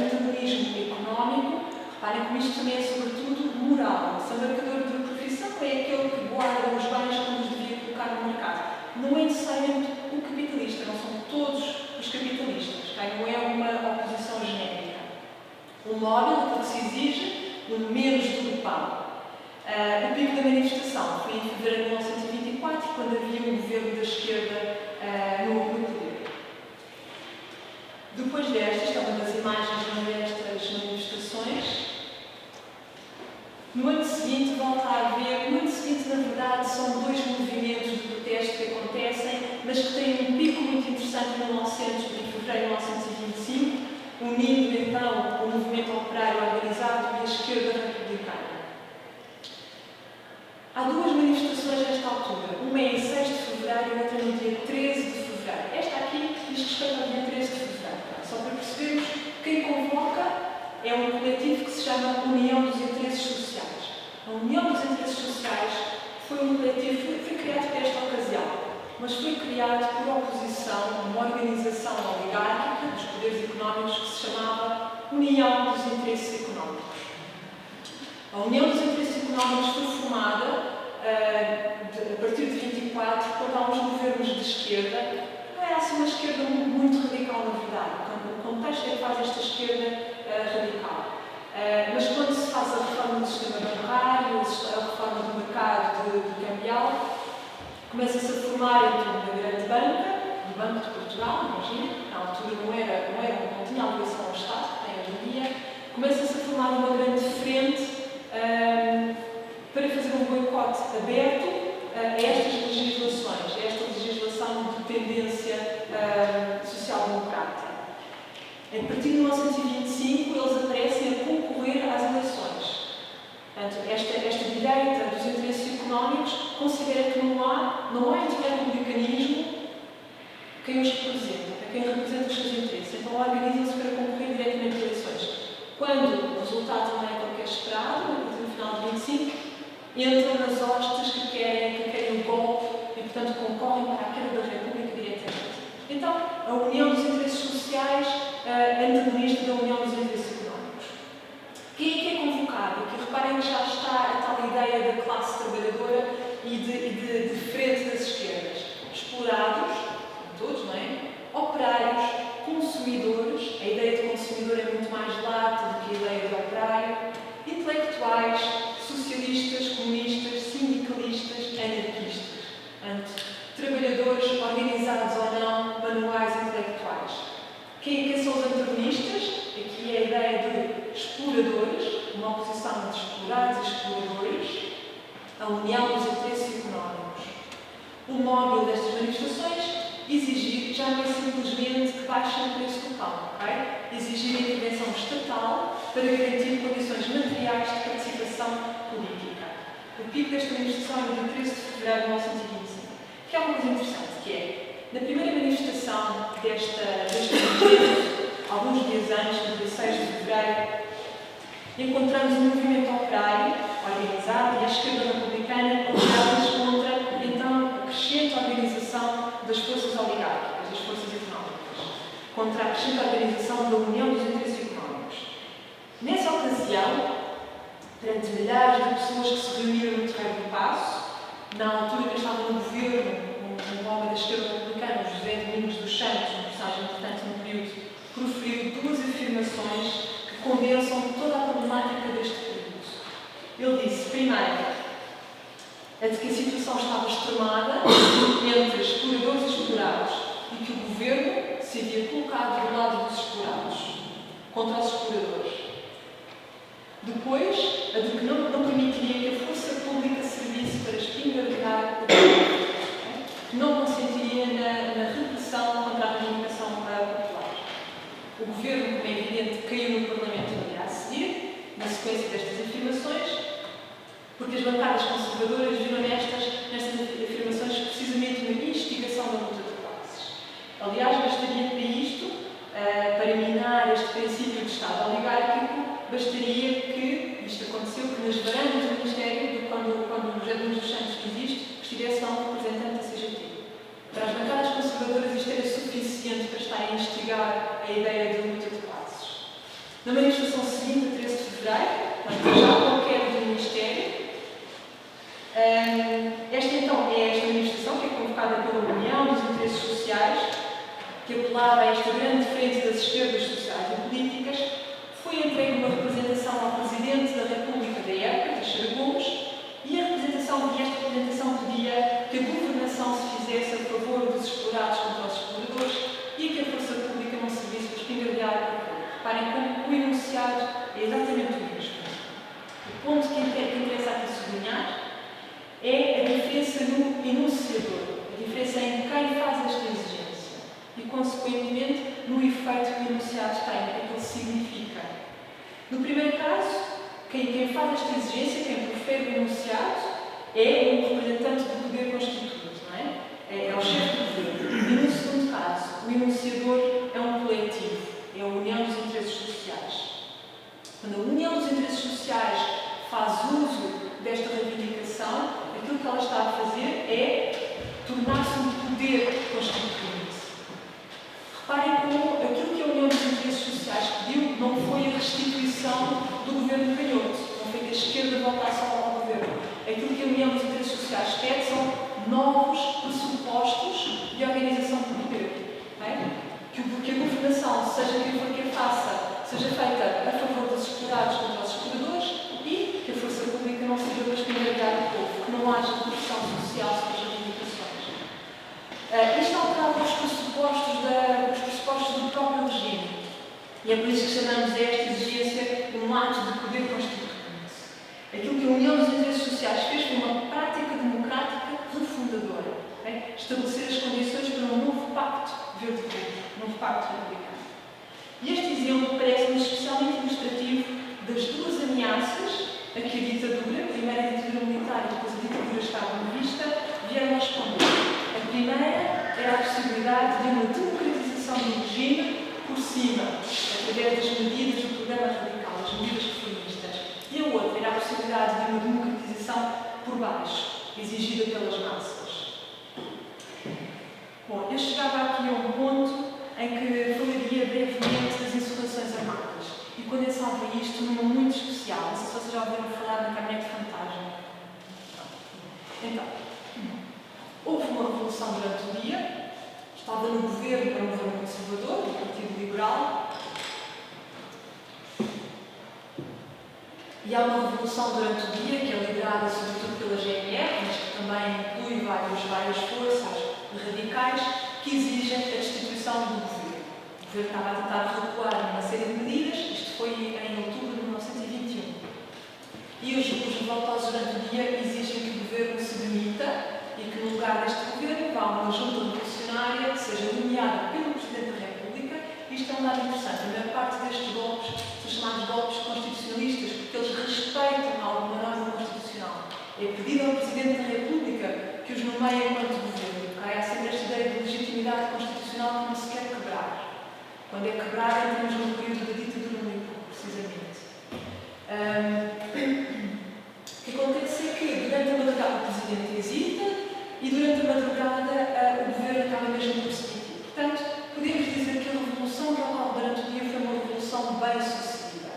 antagonismo económico, reparem como isto também é sobretudo moral. O assambarcador da profissão é aquele que guarda os bens quando os devia colocar no mercado. Não é necessariamente o capitalista, não são todos os capitalistas. Okay? Não é uma oposição genérica. O móvel, aquilo que se exige, o menos do pão. O pico da manifestação foi em fevereiro de 1924, quando havia um governo da esquerda no poder. Depois destas, esta é uma das imagens destas manifestações. No ano seguinte, seguinte volta a haver, no ano seguinte, na verdade, são dois movimentos de protesto que acontecem, mas que têm um pico muito interessante em fevereiro de 1925, unindo então o movimento operário organizado e a esquerda republicana. Há duas manifestações nesta altura, uma é em 6 de fevereiro e outra no dia 13 de fevereiro. Esta aqui diz respeito ao dia 13 de fevereiro. Só para percebermos, quem convoca é um coletivo que se chama União dos Interesses Sociais. A União dos Interesses Sociais foi um coletivo, foi criado para esta ocasião, mas foi criado por oposição a uma organização oligárquica dos poderes económicos que se chamava União dos Interesses Económicos. A União dos Interesses Económicos foi formada a partir de 24, quando há uns governos de esquerda. Não é assim uma esquerda muito radical, na verdade. O contexto é que faz esta esquerda radical. Mas quando se faz a reforma do sistema bancário, a reforma do mercado de cambial, começa-se a formar então uma grande banca, o Banco de Portugal, imagina, na altura não tinha a ligação ao Estado, que tem hoje em dia, começa-se a formar uma grande frente para fazer um boicote aberto a estas legislações, a esta legislação de tendência social-democrática. A partir de 1925, eles aparecem a concorrer às eleições. Portanto, esta direita dos interesses económicos considera que não há antirrepublicanismo quem os representa, quem representa os seus interesses. Então, organizam-se para concorrer diretamente a eleições. Quando o resultado não é aquele que é esperado, no final de 25, entram nas hostes que querem o golpe e, portanto, concorrem para a queda da República diretamente. Então, a União dos Interesses Sociais antagonista da União dos Interesses Económicos. Quem é que é convocado? Aqui reparem que já está a tal ideia da classe trabalhadora e de frente das esquerdas. Explorados, todos, não é? Operários, consumidores, a ideia de consumidor é muito mais lata do que a ideia de operário, intelectuais, socialistas, comunistas, sindicalistas, anarquistas. Trabalhadores organizados ou não, manuais intelectuais. Quem são os antagonistas? Aqui é a ideia de exploradores, uma oposição entre explorados e exploradores, a união dos interesses económicos. O móvel destas manifestações exigir, já não é simplesmente que baixem o preço do pão, ok? Exigir a intervenção estatal para garantir condições materiais de participação política. O pico desta manifestação é no dia 13 de fevereiro de 1925. Que é uma coisa interessante, que é, na primeira manifestação deste movimento, alguns dias antes, no dia 6 de fevereiro, encontramos um movimento operário organizado e a esquerda republicana organizadas contra, então, a crescente organização das forças oligárquicas, das forças económicas, contra a crescente organização da União dos Interesses Económicos. Nessa ocasião, perante milhares de pessoas que se reuniram no Terreiro do Paço, na altura que estava no governo, um homem da esquerda republicana, José Domingos dos Santos, um personagem importante no período, proferiu duas afirmações que condensam toda a problemática deste período. Ele disse, primeiro, a de que a situação estava extremada entre exploradores e explorados e que o governo se havia colocado do lado dos explorados, contra os exploradores. Depois, a de que não permitiria que a força pública servisse para espingardear o povo, que não consentiria na repressão contra a reivindicação popular. O governo, como é evidente, caiu no Parlamento no dia a seguir, na sequência destas afirmações, porque as bancadas conservadoras viram nestas afirmações precisamente uma instigação da luta de classes. Aliás, bastaria para isto, para minar este princípio de Estado oligárquico, bastaria que, isto aconteceu, que nas varandas do Ministério, quando o José Domingos dos Santos existe, estivesse lá um representante da CGT. Para as bancadas conservadoras isto era suficiente para estar a instigar a ideia de luta de classes. Na manifestação seguinte, a 13 de fevereiro, já com a queda do Ministério, esta então é esta manifestação que é convocada pela União dos Interesses Sociais, que apelava a esta grande frente das esquerdas sociais e políticas, foi entregue uma representação ao Presidente da República da época, Teixeira Gomes, e esta representação pedia que a governação se fizesse a favor dos explorados contra os exploradores e que a força pública não servisse para espingardear o povo. Reparem como o enunciado é exatamente o mesmo. O ponto que interessa aqui enunciador. A diferença é em quem faz esta exigência e, consequentemente, no efeito que o enunciado tem, o que é que ele significa. No primeiro caso, quem faz esta exigência, quem profere o enunciado, é um representante do poder constituinte, não é? É o chefe do governo. E no segundo caso, o enunciador é um coletivo, é a união dos interesses sociais. Quando a união dos interesses sociais faz uso desta reivindicação, aquilo que ela está a fazer é tornar-se um poder constituinte. Reparem como aquilo que a União dos Interesses Sociais pediu não foi a restituição do governo canhoto, não foi que a esquerda voltasse ao governo. Aquilo que a União dos Interesses Sociais pede são novos pressupostos de organização do poder. Que a governação, seja quem for que a faça, seja feita a favor dos explorados contra os exploradores e que a força pública não seja para escangalhar o povo, que não haja corrupção social sobre as reivindicações. Isto alterava os pressupostos do próprio regime. E é por isso que chamamos esta exigência um ato de poder constituinte. Aquilo que a União dos Interesses Sociais fez foi uma prática democrática refundadora. Estabelecer as condições para um novo pacto verde-público, um novo pacto republicano. E este exemplo parece-nos especialmente ilustrativo das duas ameaças a que a ditadura, a primeira ditadura militar e depois a ditadura estado-novista, vieram a responder. A primeira era a possibilidade de uma democratização do regime por cima, através das medidas do programa radical, das medidas reformistas. E a outra era a possibilidade de uma democratização por baixo, exigida pelas massas. Bom, eu chegava aqui a um ponto em que falaria brevemente das insurreições armadas e condensava isto numa muito especial. Não sei se vocês já ouviram falar na caminhonete fantasma. Então, houve uma revolução durante o dia, estava no governo, era um governo conservador, do Partido Liberal, e há uma revolução durante o dia, que é liderada sobretudo pela GNR, mas que também inclui várias forças radicais, que exigem a destituição do governo. O governo estava a tentar recuar numa série de medidas, isto foi em outubro de 1921. E os revoltosos durante o dia exigem que o governo se demita e que no lugar deste governo vá uma junta revolucionária que seja nomeada pelo Presidente da República. Isto é um dado interessante. A maior parte destes golpes são chamados golpes constitucionalistas porque eles respeitam alguma norma constitucional. É pedido ao Presidente da República que os nomeie enquanto governo. Há sempre esta ideia de legitimidade constitucional que não se quer quebrar. Quando é quebrada, entramos num período da ditadura militar, precisamente. O que acontece é que, durante a madrugada, o Presidente hesita e, durante a madrugada, o Governo acaba mesmo por se demitir. Portanto, podemos dizer que a revolução que ocorre durante o dia foi uma revolução bem-sucedida.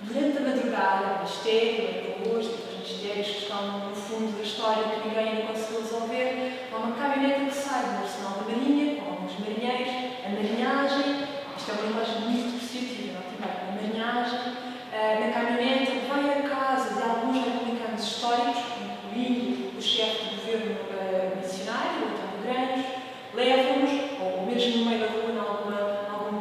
Durante a madrugada, há mistério, ainda hoje, os mistérios que estão no fundo da história que ninguém ainda conseguiu resolver. Há uma caminhoneta que sai do arsenal da Marinha, com alguns marinheiros, a marinhagem, isto é uma imagem muito apreciativa, não é? A marinhagem, na caminhoneta vai à casa de alguns republicanos históricos, incluindo o chefe do governo missionário, o Antônio Grandes, levam-nos, ou mesmo no meio da rua, em algum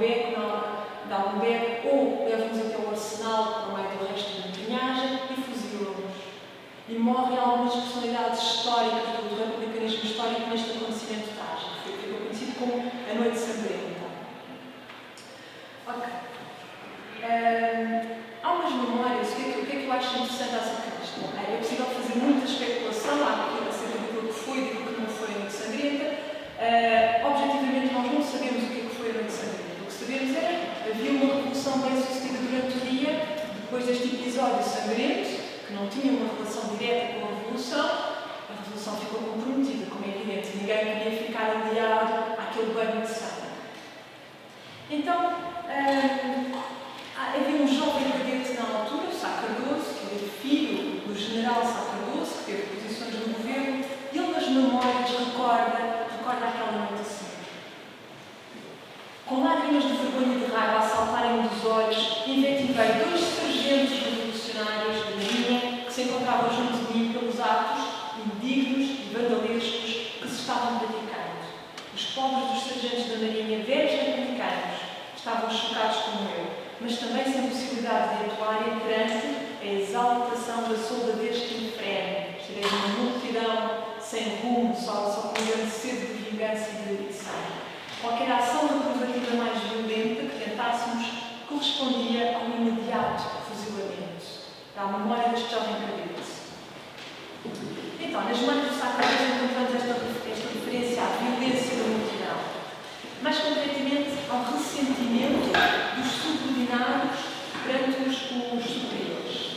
beco, ou levam-nos até ao arsenal, no meio do resto da marinhagem, e fuzilam-nos. E morrem algumas personalidades históricas do republicanismo histórico neste acontecimento trágico. Foi conhecido como a Noite Sangrenta. Ok. Há umas memórias. O que é que eu acho interessante acerca disto? É possível fazer muita especulação acerca daquilo que foi e daquilo que não foi a Noite Sangrenta. Objetivamente, nós não sabemos o que foi a Noite Sangrenta. O que sabemos é que havia uma revolução bem-sucedida durante o dia, depois deste episódio sangrento, que não tinha uma relação direta com a Revolução ficou comprometida, como é evidente. Ninguém queria ficar aliado àquele banho de sangue. Então, havia um jovem cadete na altura, Sá Cardoso, que era filho do general Sá Cardoso, que teve posições no governo, e ele nas memórias recorda aquela noite assim. Com lágrimas de vergonha e de raiva a saltarem dos olhos, inventivei 2 sargentos revolucionários da Marinha que se encontravam junto de mim pelos atos indignos e vandalescos que se estavam praticando. Os pobres dos sargentos da Marinha, velhos republicanos, estavam chocados como eu, mas também sem possibilidade de atuarem perante a exaltação da soldadez que infrene. Estarei numa multidão sem rumo, vingança e de edição. Qualquer ação reprovativa mais violenta que tentássemos correspondia a um imediato fuzilamento, à memória deste jovem cadete. Então, nas memórias do Sócrates encontramos esta referência à violência da multidão, mais concretamente ao ressentimento dos subordinados perante os superiores.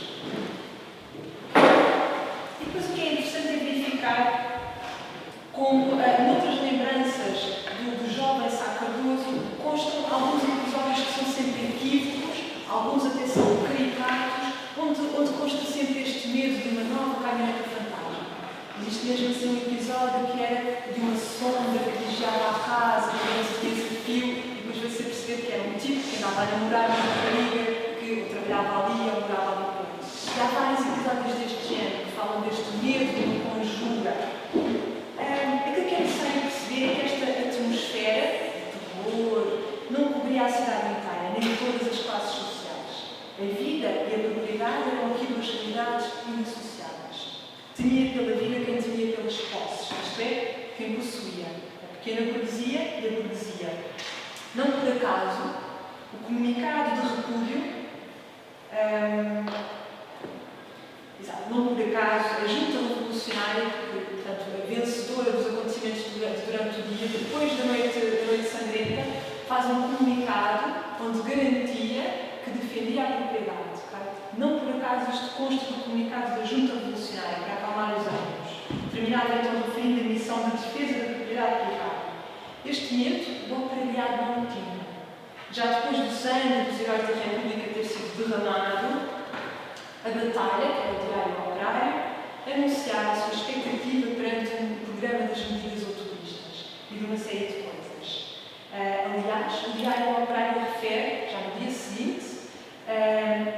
E depois o que é interessante é verificar como, noutras lembranças do jovem Sá Cardoso, constam alguns episódios que são sempre equívocos, alguns até são caricatos, onde consta sempre este medo de uma nova caminhoneta fantasma. Existe mesmo assim um episódio que era de uma sombra que vigiava a casa, que não se tinha esse fio, e depois vai-se a perceber que era um tipo que andava a namorar uma rapariga que ou trabalhava ali ou morava ali por aí. E há vários episódios deste género que falam deste medo de uma conjura. Aquilo que é necessário perceber é que esta atmosfera de terror não cobria a cidade inteira, nem todas as classes sociais. A vida e a propriedade eram aqui duas realidades inassociáveis. Temia pela vida quem temia pelas posses, isto é, quem possuía. A pequena burguesia e a burguesia. Não por acaso, o comunicado de repúdio, não por acaso, a junta revolucionária, portanto, a vencedora dos acontecimentos durante o dia, depois da noite sangrenta, faz um comunicado onde garantia que defendia a propriedade. Claro? Não por acaso isto consta do comunicado da junta revolucionária, para acalmar os ânimos. Terminava então referindo a missão de defesa da propriedade privada. Este medo, logo previado, não o tinha. Já depois do sangue dos heróis da República ter sido derramado, a batalha, que era o Diário Operário, anunciava a sua expectativa perante um programa das medidas autoristas e de uma série de coisas. Aliás, o Diário Operário refere, já no dia seguinte,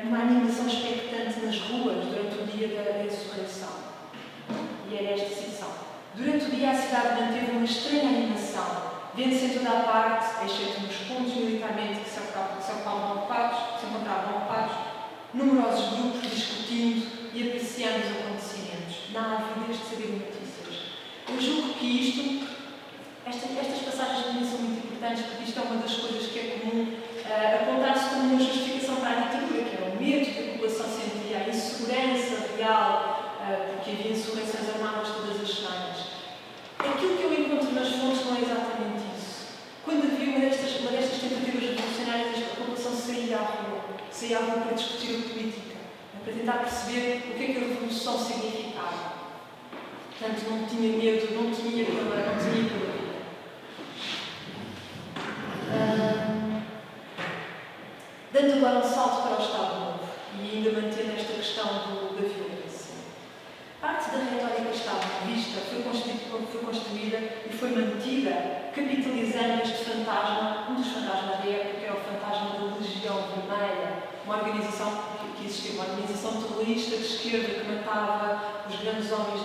uma animação expectante nas ruas durante o dia da insurreição. E era esta citação. Durante o dia a cidade manteve uma estranha animação, vendo-se em toda a parte, exceto nos pontos militarmente que se encontravam ocupados, numerosos grupos discutindo e apreciando os acontecimentos, na avidez de saber notícias. Eu julgo que estas passagens para mim são muito importantes, porque isto é uma das coisas que é comum apontar-se como uma justificação para a ditadura, que era o medo que a população sentia, a insegurança real, porque havia insurreições armadas todas as semanas. Aquilo que eu encontro nas fontes não é exatamente isso. Quando havia uma destas tentativas revolucionárias, a população saía à rua para discutir a política, para tentar perceber o que é que a revolução significava. Portanto, não tinha medo, não tinha pela vida. Dando agora um salto para o Estado Novo e ainda mantendo esta questão da violência. Parte da retórica estado-novista foi construída e foi mantida capitalizando este fantasma, um dos fantasmas da época, que era o fantasma da Legião Vermelha, uma organização que existia, uma organização terrorista de esquerda que matava os grandes homens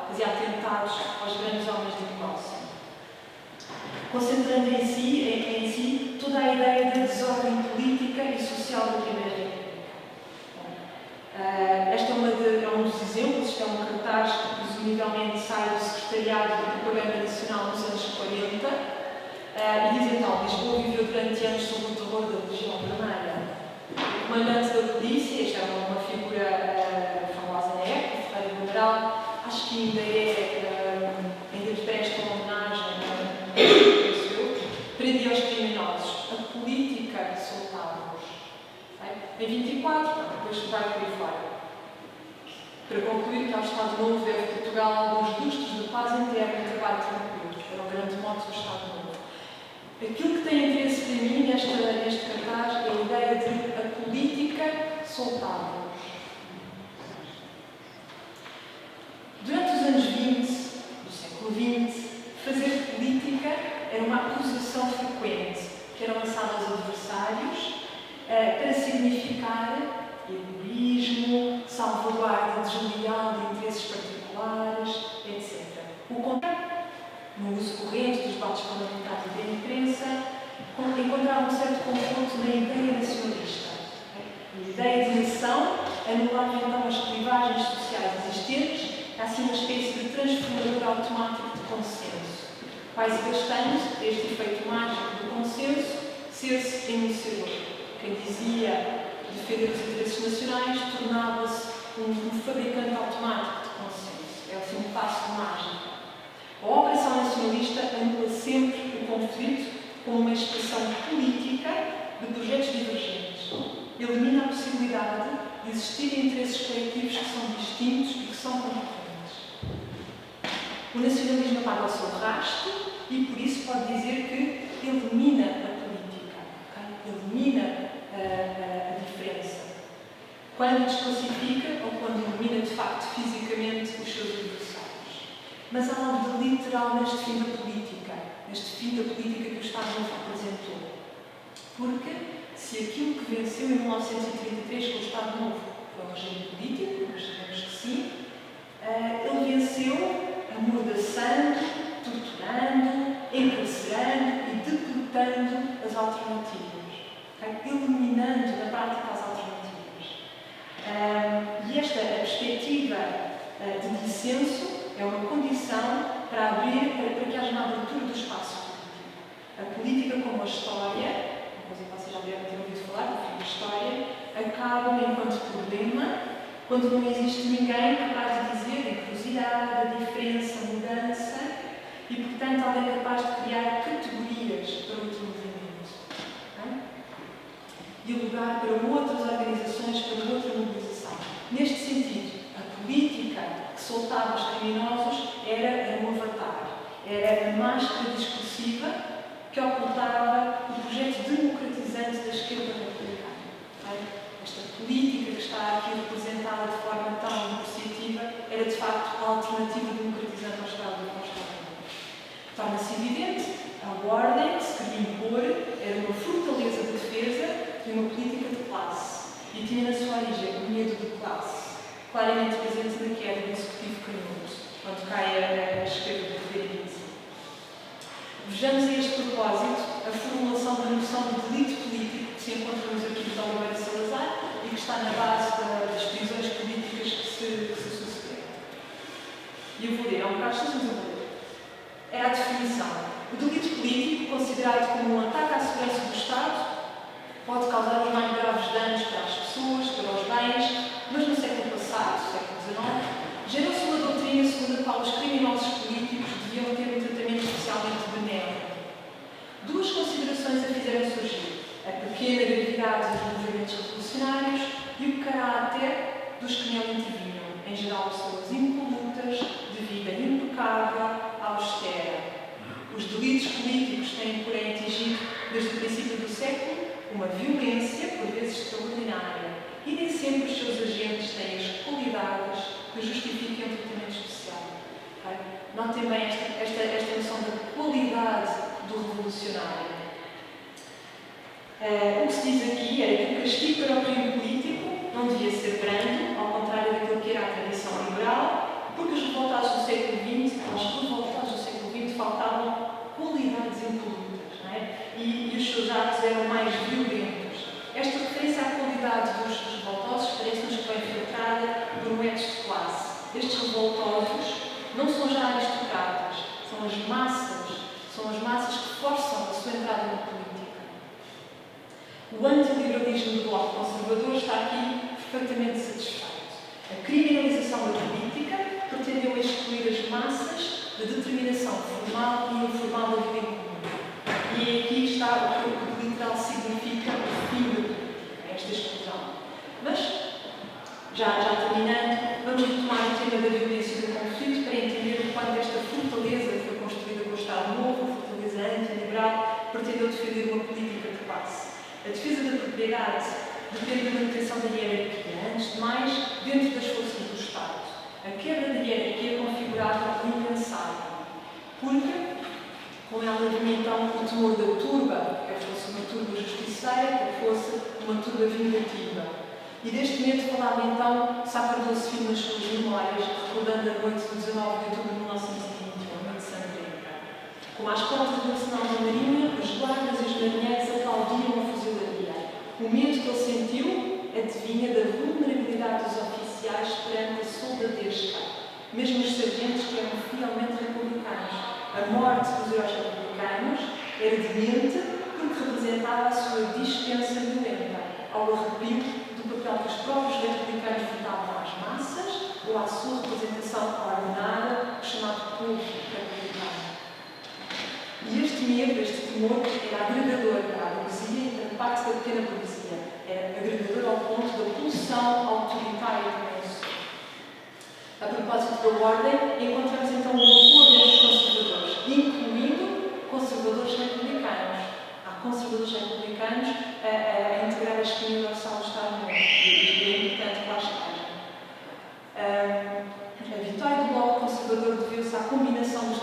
fazia atentados aos grandes homens de negócio. Concentrando em si toda a ideia da desordem política e social da Primeira República. Este é um dos exemplos, isto é um cartaz que presumivelmente sai do Secretariado da Propaganda Nacional nos anos 40 e diz então: Lisboa viveu durante anos sob o terror da Legião Vermelha. O comandante da polícia, esta é uma figura famosa na época, Ferreira General, acho que ainda lhe presta uma homenagem, prendia os criminosos, a política soltava-os. Em 24, depois vai por aí fora. Para concluir, que ao Estado Novo deve Portugal alguns lustres de paz interna e trabalho tranquilo, era o grande mote do Estado Novo. Aquilo que tem interesse para mim neste cartaz é a ideia de a política soltava-os. Durante os anos 20 do século XX, fazer política era uma acusação frequente que era lançada aos adversários para significar egoísmo, salvaguarda desleal de interesses particulares, etc. O contrário, no uso corrente dos debates parlamentares e da imprensa, encontrava um certo conforto na ideia nacionalista. A ideia de nação anulava então as clivagens sociais existentes, assim uma espécie de transformador automático de consenso. Quase bastante este efeito mágico do consenso ser-se enunciador. Quem dizia defender os interesses nacionais tornava-se um fabricante automático de consenso. É assim um passo mágico. A operação nacionalista anula sempre o conflito como uma expressão política de projetos divergentes. Elimina a possibilidade de existirem interesses coletivos que são distintos e que são concorrentes. O nacionalismo apaga o seu rastro e, por isso, pode dizer que elimina a política, okay? Elimina a diferença. Quando desclassifica ou quando elimina, de facto, fisicamente os seus adversários. Mas há algo de literal neste fim da política que o Estado Novo apresentou. Porque, se aquilo que venceu em 1933 com o Estado Novo foi um regime político, nós sabemos que sim, ele venceu amordaçando, torturando, encarcerando e deportando as alternativas, okay? Eliminando na prática as alternativas. E esta perspectiva de dissenso é uma condição para que haja uma abertura do espaço político. A política, como a história, uma coisa que vocês já devem ter ouvido falar, do fim da história, acaba enquanto problema quando não existe ninguém capaz de dizer a encruzilhada, a diferença, a mudança e, portanto, alguém capaz de criar categorias para outro movimento. Não? E o lugar para outras organizações, para outra mobilização. Neste sentido, a política que soltava os criminosos era um avatar, era a máscara discursiva que ocultava o projeto democratizante da esquerda republicana. Esta política que está aqui representada de forma tão positiva era, de facto, a alternativa democratizante ao Estado Novo. Torna-se evidente, a ordem que se queria impor era uma fortaleza de defesa de uma política de classe e tinha na sua origem o medo de classe, claramente presente na queda do executivo canhoso, quando cai a esquerda do poder. Vejamos a este propósito a formulação da noção de delito político que se encontra nos arquivos de Oliveira Salazar e que está na base das prisões políticas que se sucederam. E eu vou ler, é um bocado simples, eu vou ler. Era a definição. O delito político, considerado como um ataque à segurança do Estado, pode causar os mais graves danos para as pessoas, para os bens, mas no século passado, século XIX, gerou-se uma doutrina segundo a qual os criminosos políticos deviam ter um tratamento especialmente benévolo. Duas considerações a fizeram surgir: a pequena gravidade dos movimentos revolucionários e o caráter dos que nela intervinham, em geral pessoas impolutas, de vida impecável, austera. Os delitos políticos têm, porém, atingido, desde o princípio do século, uma violência, por vezes extraordinária, e nem sempre os seus agentes têm as qualidades que justifiquem um tratamento especial. Okay? Notem bem esta noção da qualidade do revolucionário. O que se diz aqui é que o castigo para o crime político não devia ser brando, ao contrário daquilo que era a tradição liberal, porque os revoltados do século XX, aos revoltados do século XX, faltavam qualidades impolutas, não é? E os seus atos eram mais violentos. Esta referência à qualidade dos revoltosos parece-nos que vem filtrada por um ethos de classe. Estes revoltosos não são já aristocratas, são as massas que forçam a sua entrada na política. O antiliberalismo do bloco conservador está aqui perfeitamente satisfeito. A criminalização da política pretendeu excluir as massas da determinação formal e informal da vida em comum. E aqui está o que literal significa o fim da política, esta exclusão. Mas, já terminando, vamos retomar o tema da violência e do conflito para entender o quanto esta fortaleza que foi construída com o Estado Novo, a fortaleza antiliberal, pretendeu defender uma política de classe. A defesa da propriedade depende da manutenção da hierarquia, antes de mais, dentro das forças do Estado. A quebra da hierarquia configurava o impensável, porque com ela vinha então o temor da turba, quer fosse uma turba justiceira, quer fosse uma turba vingativa. E deste medo falava então Sacerdócio Filho nas suas memórias, recordando a noite de 19 de outubro de 1921, noite sangrenta. Como às portas do arsenal da Marinha, os guardas e os marinheiros aplaudiam a fuzilaria. O medo que ele sentiu adivinha da vulnerabilidade dos oficiais perante a soldadesca. Mesmo os sargentos que eram fielmente republicanos A morte dos heróis republicanos era demente porque representava a sua dispensa violenta, ao arrepio do papel que os próprios republicanos votavam às massas ou à sua representação ordenada, chamado povo republicano. E este medo, este temor, era agregador para a burguesia e para parte da pequena burguesia. Era agregador ao ponto da pulsão autoritária do nosso. A propósito da ordem, encontramos então um acordo entre os conservadores, incluindo conservadores republicanos. Há conservadores republicanos a integrar a espinha dorsal do Estado-Novo, e é importante que lá estejam. A vitória do Bloco Conservador deveu-se à combinação do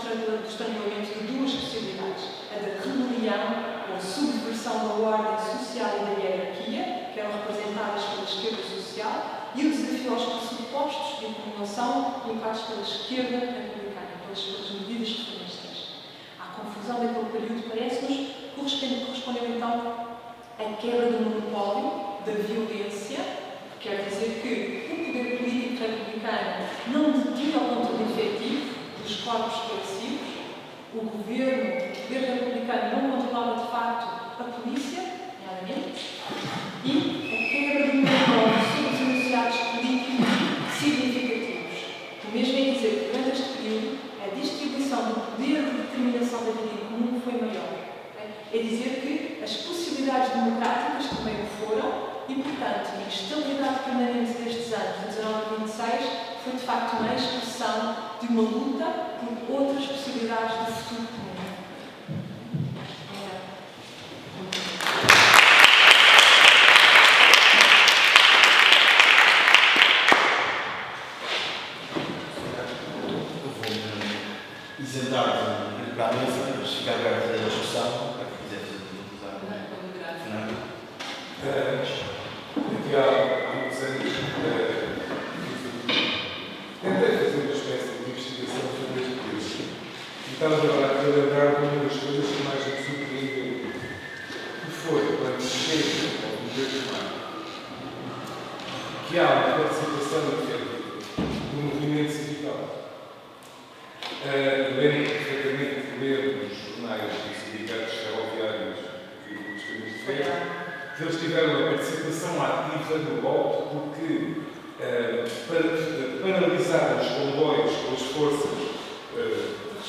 estrangulamento de duas possibilidades: a da rebelião ou subversão da ordem social e da hierarquia, que eram representadas pela esquerda social, e o desafio aos pressupostos de acumulação colocados pela esquerda republicana, pelas medidas reformistas. À confusão daquele período, parece-nos, correspondeu então a quebra do monopólio, da violência, que quer dizer que o poder político republicano não detinha o controle efetivo dos corpos esclarecidos, o governo, o poder republicano não controlava de facto a polícia, nomeadamente, e a quebra do monopólio sobre os enunciados políticos significativos. O mesmo é dizer que durante este período a distribuição do poder de determinação da vida em comum foi maior. É dizer que as possibilidades democráticas também o foram e, portanto, a estabilidade permanente destes anos, de 19 a 26, foi de facto uma expressão de uma luta por outras possibilidades de futuro comum. Isentar para a mesa, mas ficar aberto a discussão, para que quiser fazer Fernando. Aqui há muitos anos tentei fazer uma espécie de investigação sobre este período. E estava agora a lembrar de uma das coisas que mais me surpreendeu, que foi quando cheguei ao governo de Maio, que há uma participação efetiva no movimento sindical. Lembro perfeitamente de ler nos jornais dos sindicatos ferroviários que os caminhos de ferro, que eles tiveram uma participação ativa no golpe porque, para paralisar os comboios com as forças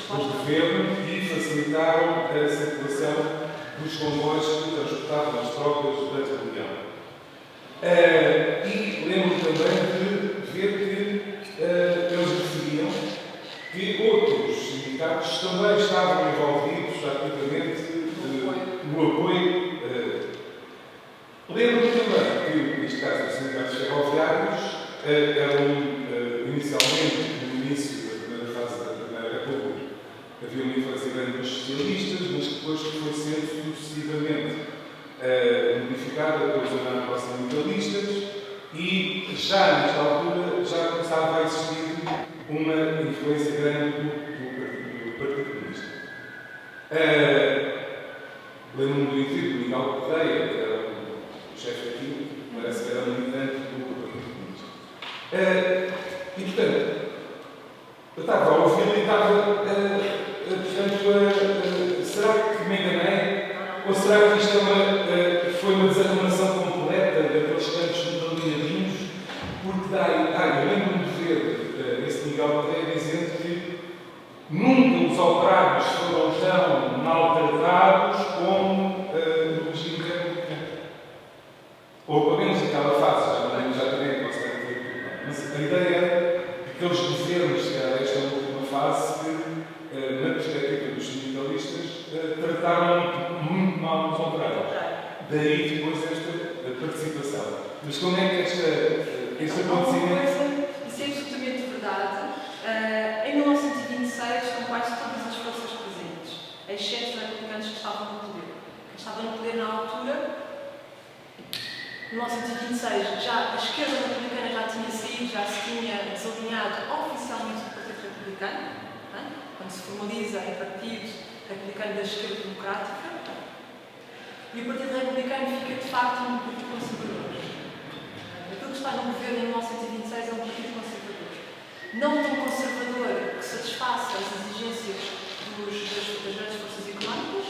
do governo e facilitaram a circulação dos comboios que transportavam as tropas da rebelião. E lembro também de ver que eles referiam que outros sindicatos também estavam envolvidos ativamente no apoio. Lembro também que, neste caso, os sindicatos ferroviários eram inicialmente, no início da primeira fase da Primeira República, havia uma influência grande dos socialistas, mas que depois foi sendo sucessivamente modificada pelos anarcossindicalistas e já nesta altura já começava a existir uma influência grande do Partido Comunista. Lembro-me do indivíduo Miguel Correia, que era o chefe daquilo, parece que era militante do Partido Comunista. E, portanto, eu estava a ouvir e estava, será que me enganei? Ou será que isto foi uma desarrumação completa daqueles cantos delineadinhos? Porque eu lembro-me de ver esse Miguel Correia dizendo que nunca os operários foram tão maltratados como no regime republicano. Ou pelo menos naquela fase, já também posso estar a dizer. Mas a ideia de que aqueles governos, que era esta última fase, que, na perspectiva dos sindicalistas, trataram muito mal os operários. Daí depois esta participação. Mas como é que este acontecimento... Isso é absolutamente verdade. Em 1926 estão quase todas as forças presentes, exceto os republicanos que estavam no poder. Quem estava no poder na altura, em 1926, já a esquerda republicana já tinha saído, já se tinha desalinhado oficialmente do Partido Republicano, quando se formaliza em Partido Republicano da Esquerda Democrática, e o Partido Republicano fica de facto um partido conservador. Aquilo que está no governo em 1926 é um partido conservador. Não tão conservador que satisfaça as exigências do das grandes forças económicas,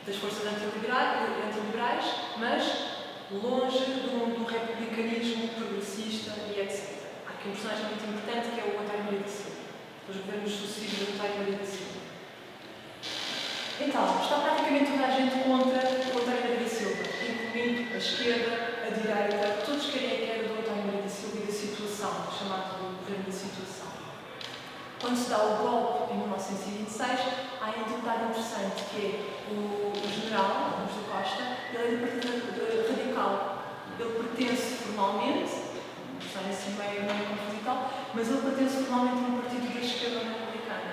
das forças antiliberais, mas longe de um republicanismo progressista e etc. Há aqui um personagem muito importante que é o António Maria da Silva, os governos sucessivos de António Maria da Silva. Então, está praticamente toda a gente contra o António Maria da Silva, incluindo a esquerda, a direita, todos querem a queda do António Maria da Silva e da situação, chamado do governo da situação. Quando se dá o golpe em 1926, há um deputado interessante que é o general Ramos da Costa. Ele é do Partido Radical. Ele pertence formalmente, está assim meio confuso e tal, mas ele pertence formalmente a um partido da esquerda republicana.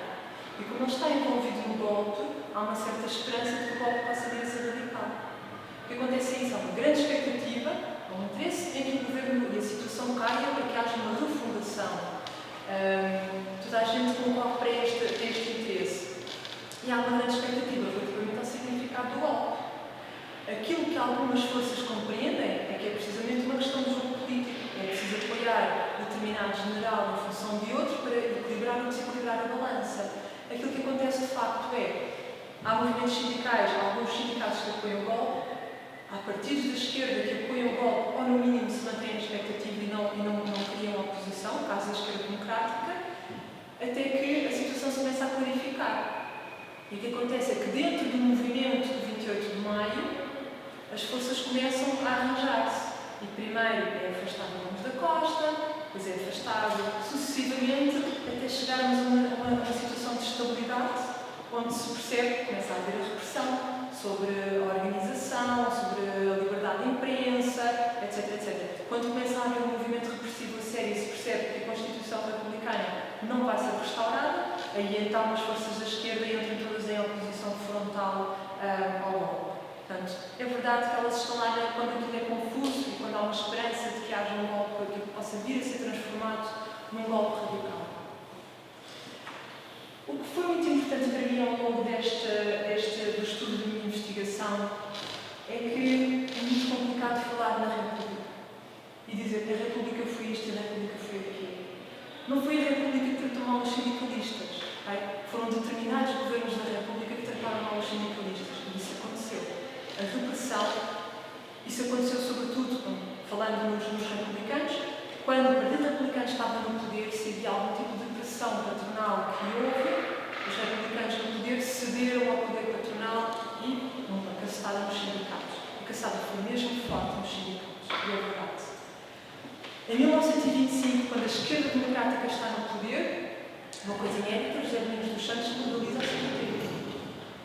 E como ele está envolvido no golpe, há uma certa esperança de que o golpe possa vir a ser radical. O que acontece é isso, há uma grande expectativa, há um interesse em que o governo e a situação caia para que haja uma refundação. Toda a gente concorre para este interesse. E há uma grande expectativa relativamente ao significado do golpe. Aquilo que algumas forças compreendem é que é precisamente uma questão de jogo político. É preciso apoiar determinado general em função de outro para equilibrar ou desequilibrar a balança. Aquilo que acontece de facto é há movimentos sindicais, há alguns sindicatos que apoiam o golpe, há partidos da esquerda que apoiam o golpe ou no mínimo se mantêm a expectativa e não criam oposição, caso da esquerda democrática, até que a situação se começa a clarificar. E o que acontece é que dentro do movimento do 28 de maio, as forças começam a arranjar-se. E primeiro é afastado o Ramos da Costa, depois é afastado sucessivamente, até chegarmos a uma situação de estabilidade, onde se percebe, começa a haver a repressão sobre a organização, sobre a liberdade de imprensa, etc. Quando começa a haver um movimento repressivo a sério e se percebe que a Constituição Republicana não vai ser restaurada, aí então as forças da esquerda entram todas em oposição frontal ao golpe. Portanto, é verdade que elas estão lá quando aquilo é confuso e quando há uma esperança de que haja um golpe que possa vir a ser transformado num golpe radical. O que foi muito importante para mim ao longo do estudo da minha investigação é que é muito complicado falar na República e dizer que a República foi isto e a República foi aquilo. Não foi a República que tratou mal os sindicalistas. Foram determinados governos da República que trataram mal os sindicalistas. E isso aconteceu. A repressão, isso aconteceu sobretudo, falando nos republicanos, quando o Partido Republicano estava no poder, se havia algum tipo de pressão patronal que houve, os republicanos no poder cederam ao poder patronal e uma cacetada nos sindicatos. A cacetada foi mesmo forte nos sindicatos, e é verdade. Em 1925, quando a esquerda democrática está no poder, uma coisa inédita, José Domingos dos Santos legaliza o sindicalismo.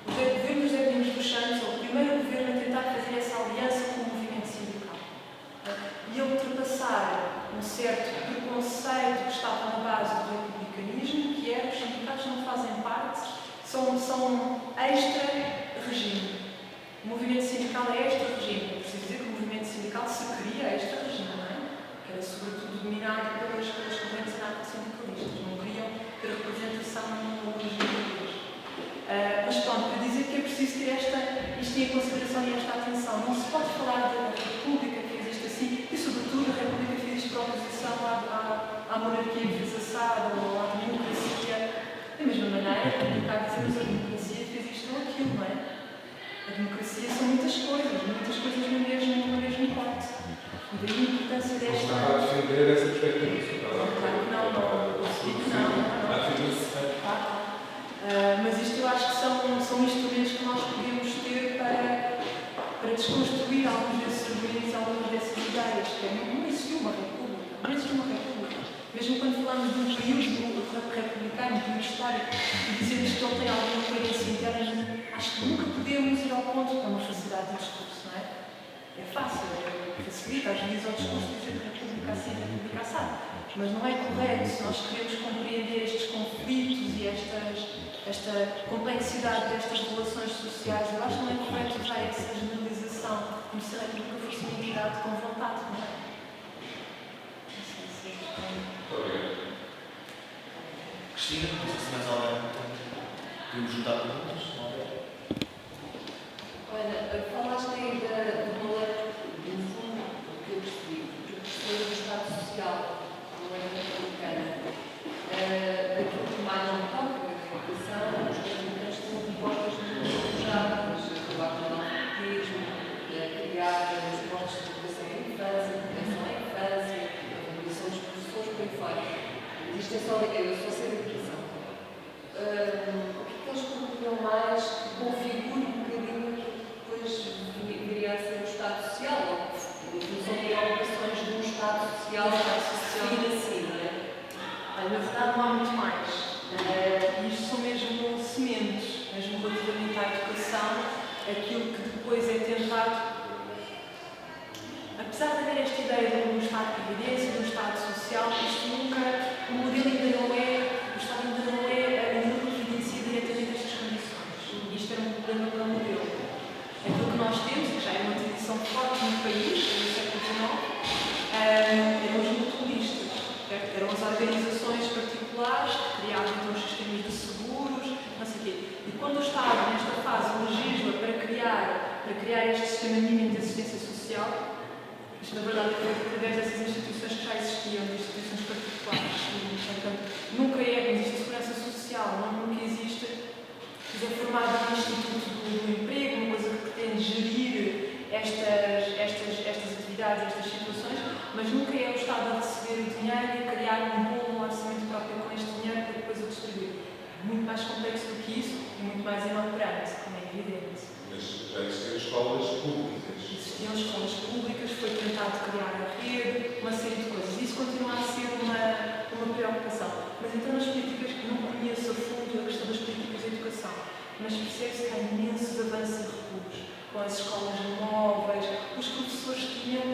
O governo José Domingos dos Santos é o primeiro governo a tentar fazer essa aliança com o movimento sindical. E a ultrapassar um certo preconceito que estava na base do republicanismo, que é que os sindicatos não fazem parte, são extra-regime. O movimento sindical é extra-regime. É preciso dizer que o movimento sindical se cria extra-regime, não é? Que era sobretudo dominado pelas correntes anarco-sindicalistas. Não queriam ter representação no regime inglês. Mas pronto, para dizer que é preciso ter isto em consideração e esta atenção. Não se pode falar da República que existe assim, e sobretudo a República que existe para oposição à monarquia enfesaçada ou à democracia. Da mesma maneira, cá dizemos a democracia fez isto ou aquilo, não é? A democracia são muitas coisas no mesmo pote. E daí a importância desta. Estava a defender essa perspectiva. Claro que não. Mas isto eu acho que são instrumentos que nós podemos ter para desconstruir alguns desses argumentos, algumas dessas ideias, que não existiu uma república. Mesmo quando falamos de um período republicano, de um período histórico, e dizemos que ele tem alguma coerência interna, acho que nunca podemos ir ao ponto para uma facilidade de discurso, não é? É fácil, facilita, agiliza o discurso de dizer que a república assim, a república assada. Mas não é correto se nós queremos compreender estes conflitos e esta complexidade destas relações sociais. Eu acho que não é correto usar essa generalização como se a república fosse uma entidade com vontade, não é? Cristina, não sei se mais alguém podemos juntar perguntas? Olha, falaste aí do valor, no fundo, que eu percebi, do professor do Estado Social, do era republicana, daquilo que mais não toca, da educação, dos fora. Isto é só eu só sei da educação. O que é que eles procuram mais que configure um bocadinho aquilo que depois viria a ser o Estado Social, ou que são preocupações de um Estado Social, define assim, não é? Olha, na verdade não há muito mais. Isto são mesmo sementes, mesmo relativamente à educação, aquilo que depois é tentado. Apesar de haver esta ideia de um Estado de Previdência, de um Estado Social, isto nunca, o modelo ainda não é, o Estado ainda não providencia diretamente estas condições. E isto era um problema para o modelo. Aquilo que nós temos, e que já é uma tradição forte no país, no século XIX, eram os mutualistas. Eram as organizações particulares que criavam então os sistemas de seguros, não sei o quê. E quando o Estado, nesta fase, legisla para criar este sistema mínimo de assistência social, isto, na verdade, é através dessas instituições que já existiam, de instituições particulares. Portanto, nunca existe segurança social, nunca existe formado um instituto do emprego, uma coisa que pretende gerir estas atividades, estas situações, mas nunca é o Estado a receber o dinheiro e criar um bom orçamento próprio com este dinheiro para depois o distribuir. É muito mais complexo do que isso e muito mais elaborado, como é evidente. Mas já existiam escolas públicas. Existiam escolas públicas, foi tentado criar a rede, uma série de coisas. Isso continua a ser uma preocupação. Mas então nas políticas, que não conheço a fundo a questão das políticas de educação, mas percebe-se que há imensos avanços e recuos com as escolas móveis. Os professores tinham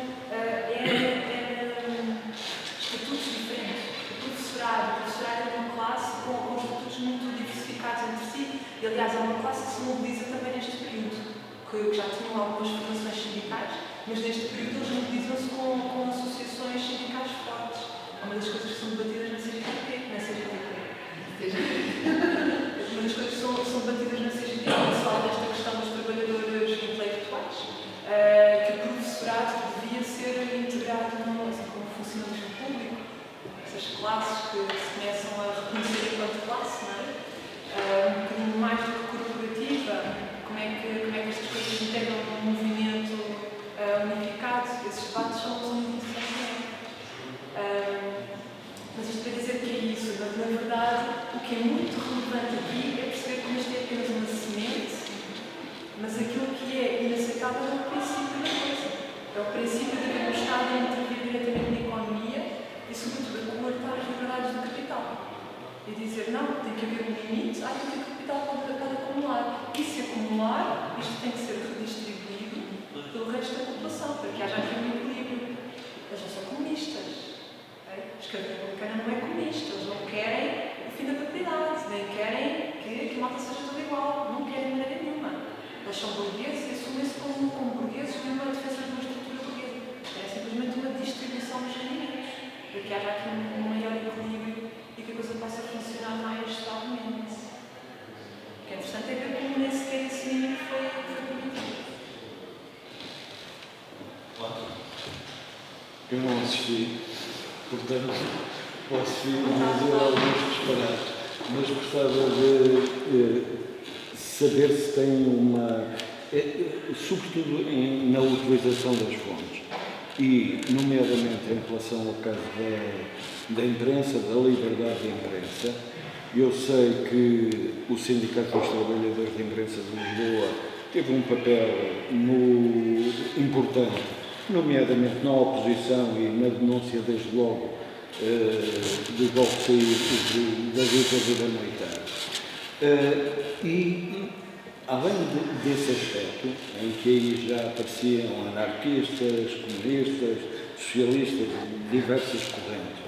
estatutos diferentes. O professorado era uma classe com estatutos muito diversificados entre si. E, aliás, é uma classe que se mobiliza também neste período, que já tinham algumas formações sindicais, mas neste período eles mobilizam-se com associações sindicais fortes. É uma das coisas que são debatidas na CGTP. Uma das coisas que são debatidas na CGTP, quando se fala desta questão dos trabalhadores intelectuais, que o professorado devia ser integrado como funcionalismo público. Essas classes que se começam a reconhecer enquanto classe, não é? Um bocadinho mais do que corporativa, como é que estas coisas se integram num movimento unificado. Esses debates são muito interessantes. Mas isto para dizer que é isso, mas na verdade o que é muito relevante aqui é perceber que isto é apenas uma semente, mas aquilo que é inaceitável é o princípio da coisa. É o princípio de que o Estado a intervir diretamente na economia e, sobretudo, a coartar as liberdades do capital. E dizer, não, tem que haver um limite, o que o capital pode acumular. E se acumular, isto tem que ser redistribuído pelo resto da população, para que haja aqui um equilíbrio. Eles não são comunistas. A esquerda republicana não é comunista. Eles não querem o fim da propriedade, nem querem que a malta seja toda igual. Não querem de maneira nenhuma. Eles são burgueses e assumem-se como burgueses e uma defesa de uma estrutura burguesa. É simplesmente uma distribuição dos rendimentos, para que haja aqui um maior equilíbrio e que a coisa possa funcionar mais estavelmente. O que é interessante é ver como nem sequer esse mínimo foi permitido. Eu não assisti, portanto posso dizer alguns disparates, mas gostava de saber se tem uma, sobretudo na utilização das fontes, e nomeadamente em relação ao caso da imprensa, da liberdade de imprensa. Eu sei que o Sindicato dos Trabalhadores de Imprensa de Lisboa teve um papel importante, nomeadamente na oposição e na denúncia, desde logo, do golpe da ditadura militar. E, além desse aspecto, em que aí já apareciam anarquistas, comunistas, socialistas, diversas correntes,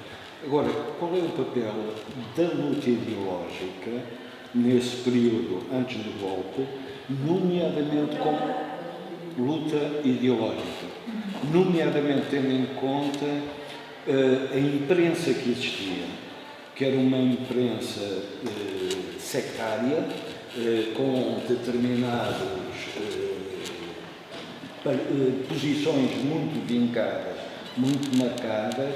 agora, qual é o papel da luta ideológica nesse período antes do golpe, nomeadamente com luta ideológica, nomeadamente tendo em conta a imprensa que existia, que era uma imprensa sectária, com determinadas posições muito vincadas, muito marcadas,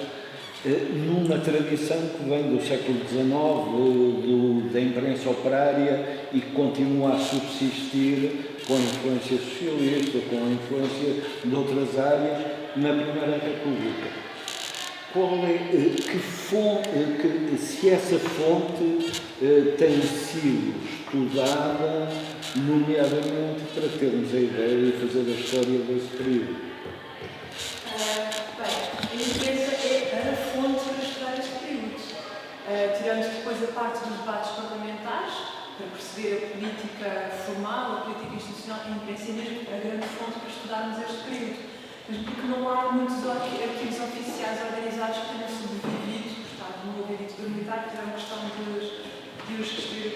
numa tradição que vem do século XIX, da imprensa operária, e que continua a subsistir com a influência socialista, com a influência de outras áreas, na Primeira República. se essa fonte tem sido estudada, nomeadamente para termos a ideia de fazer a história desse período. Bem, a empresa é a fonte para estudar este período. Tirando depois a parte dos debates parlamentares, para perceber a política formal, a política institucional, a imprensa é mesmo a grande fonte para estudarmos este período. Mas porque não há muitos arquivos oficiais organizados que tenham sobrevivido, o Estado não houve edito militar, que era uma questão de os escrever.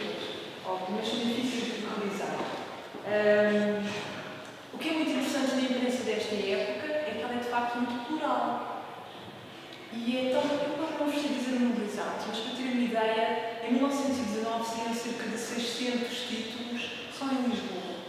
Óbvio, mas são difíceis de localizar. O que é muito interessante na imprensa desta época é que ela é de facto muito plural. E então, eu não vos sei dizer o número exato, mas para terem uma ideia, em 1919 saíram cerca de 600 títulos só em Lisboa.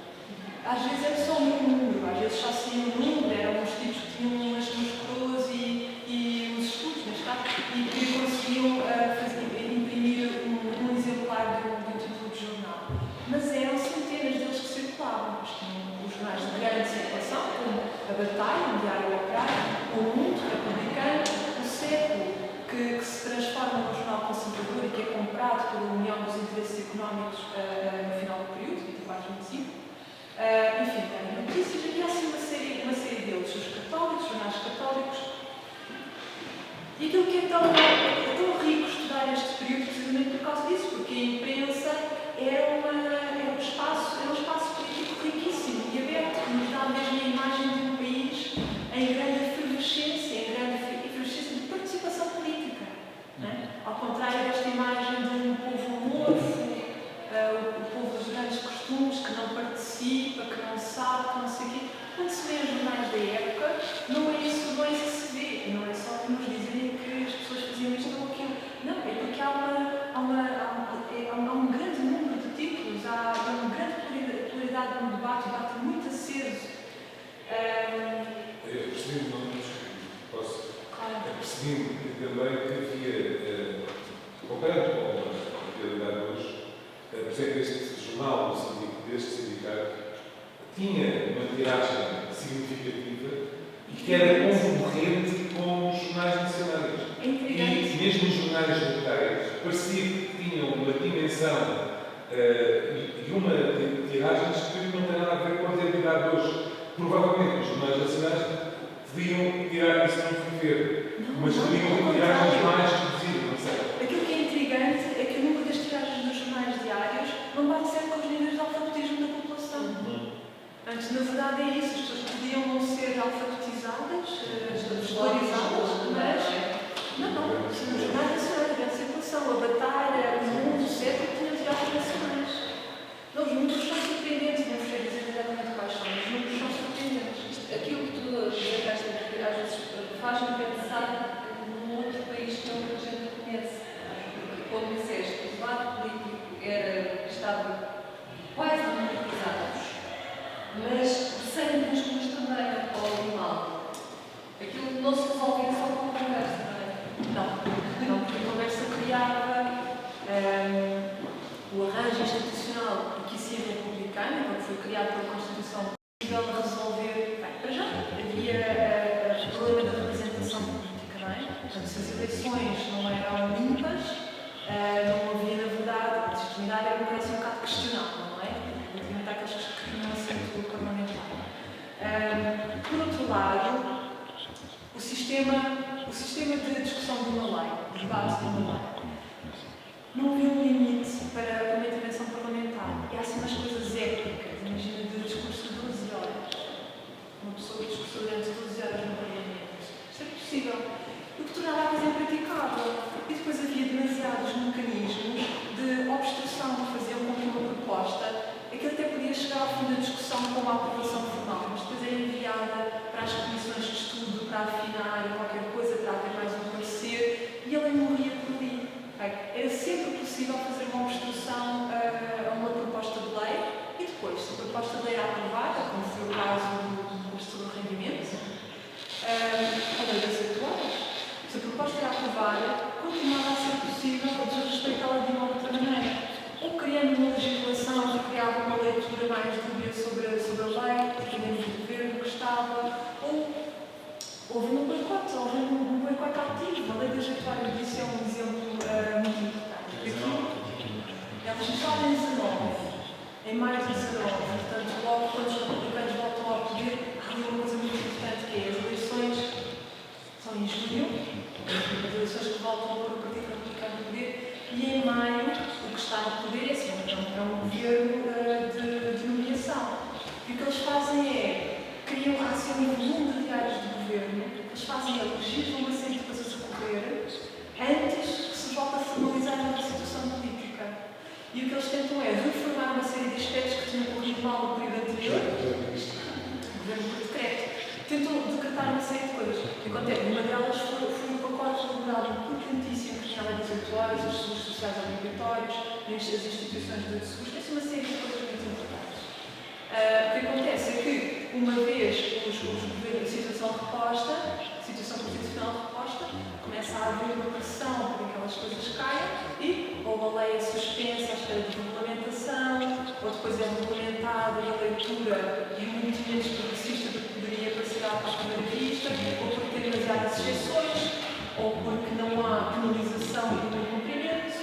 Às vezes era só um número, às vezes só saía um número, eram uns tipos que tinham umas coroas e uns estudos, neste caso, e que conseguiam imprimir um exemplar do título de jornal. Mas eram centenas deles que circulavam. Tinham os jornais de grande circulação, como a Batalha, o Diário Operário, o Mundo Republicano, o Século, que se transforma num jornal conservador e que é comprado pela União dos Interesses Económicos no final do período, 24-25. Enfim, notícias, aqui há assim uma série deles, os católicos, os jornais católicos. E aquilo que é tão rico estudar este período, precisamente por causa disso, porque a imprensa era um espaço político riquíssimo e aberto, que nos dá mesmo a imagem de um país em grande efervescência, de participação política. Não é? Ao contrário desta imagem de um povo amorfo, o povo dos grandes costumes, que não participa, que não sabe, que não sei o quê. Quando se vê os jornais da época, não é isso que se vê. Não é só que nos dizem que as pessoas faziam isto ou aquilo. Não, é porque há um grande número de títulos, há uma grande pluralidade no debate muito aceso. Percebi também que havia, comparando com a realidade hoje, por exemplo, este jornal deste sindicato tinha uma tiragem significativa e que era concorrente com os jornais nacionais. E mesmo os jornais locais parecia que tinham uma dimensão e uma tiragens que não tem nada a ver com a realidade de hoje. Provavelmente os jornais nacionais deviam tirar isso não viver, mas teriam tiragens mais reduzidas, não sei. Aquilo que é intrigante é que o número das tiragens dos jornais diários não bate certo com os níveis de alfabetismo da população. Antes, na verdade, é isso. As pessoas podiam não ser alfabetizadas, escolarizadas, mas... Não. Os jornais nacionais, a grande circulação, a Batalha, o Mundo, o Século, tinham tiragens nacionais. Não, os números são surpreendentes, não sei dizer exatamente quais são, mas os números são surpreendentes. Aquilo que tu destacaste aqui, às vezes, faz-me pensar num outro país que não muita gente conhece. Porque, como disseste, o debate político estava quase democratizado, mas sem músculos também, ao animal. Aquilo não se resolvia só com a conversa, não é? Não, porque a conversa criava o arranjo institucional que se é republicano, que foi criado pela Constituição, possível de resolver. Bem, para já havia o problema da representação política, não é? Portanto, se as eleições não eram limpas, não havia, na verdade, a legitimidade era um bocado questionável, não é? Relativamente àqueles que tinham assento parlamentar. Por outro lado, o sistema de discussão de uma lei, o debate de uma lei, não havia um limite para uma intervenção parlamentar. E há assim umas coisas épicas, imagina, de discurso de 12 horas. Uma pessoa que discursou durante 12 horas no Parlamento. Isto é possível. O que tornava a coisa impraticável. E depois havia demasiados mecanismos de obstrução que faziam com que uma proposta, aquilo até podia chegar ao fim da discussão com uma aprovação formal, mas depois era enviada para as comissões de estudo, para afinar qualquer coisa, para haver mais um parecer, e ele morria por ali. Era sempre possível fazer uma obstrução a uma proposta de lei e depois, se a proposta de lei era aprovada, como foi o caso do imposto sobre o rendimento, a lei das atuais, se a proposta era aprovada, continuava a ser possível desrespeitá-la de uma outra maneira. Ou criando uma legislação que criava uma leitura mais dúbia sobre a lei, dependendo do governo que estava, ou houve um boicote cautivo. A lei das vitórias disso é um exemplo muito importante. Elas estavam em 19, em maio de 19, portanto, logo quando os republicanos voltam ao poder, há uma coisa muito importante que é as eleições são em junho, as eleições que voltam a pôr o Partido Republicano no poder, e em maio o que está no poder é um governo de nomeação. E o que eles fazem é, criam assim um volume de diários de governo, eles fazem a legislar uma série de coisas a correr antes que se volte a formalizar uma situação política. E o que eles tentam é reformar uma série de aspectos que tinham corrido mal no período anterior, o governo por decreto. Tentam decretar uma série de coisas. O que acontece? Uma delas foi um pacote elaborado importantíssimo que tinha a lei das 8 horas, os seguros sociais obrigatórios, as instituições de seguros, uma série de coisas muito importantes. O que acontece é que, uma vez os governos de situação constitucional reposta, começa a haver uma pressão para que aquelas coisas caiam e ou a lei é suspensa à espera de regulamentação, ou depois é regulamentada e a leitura e muito menos progressista do que poderia parecer à primeira vista, ou porque tem demasiadas exceções, ou porque não há penalização e não cumprimento,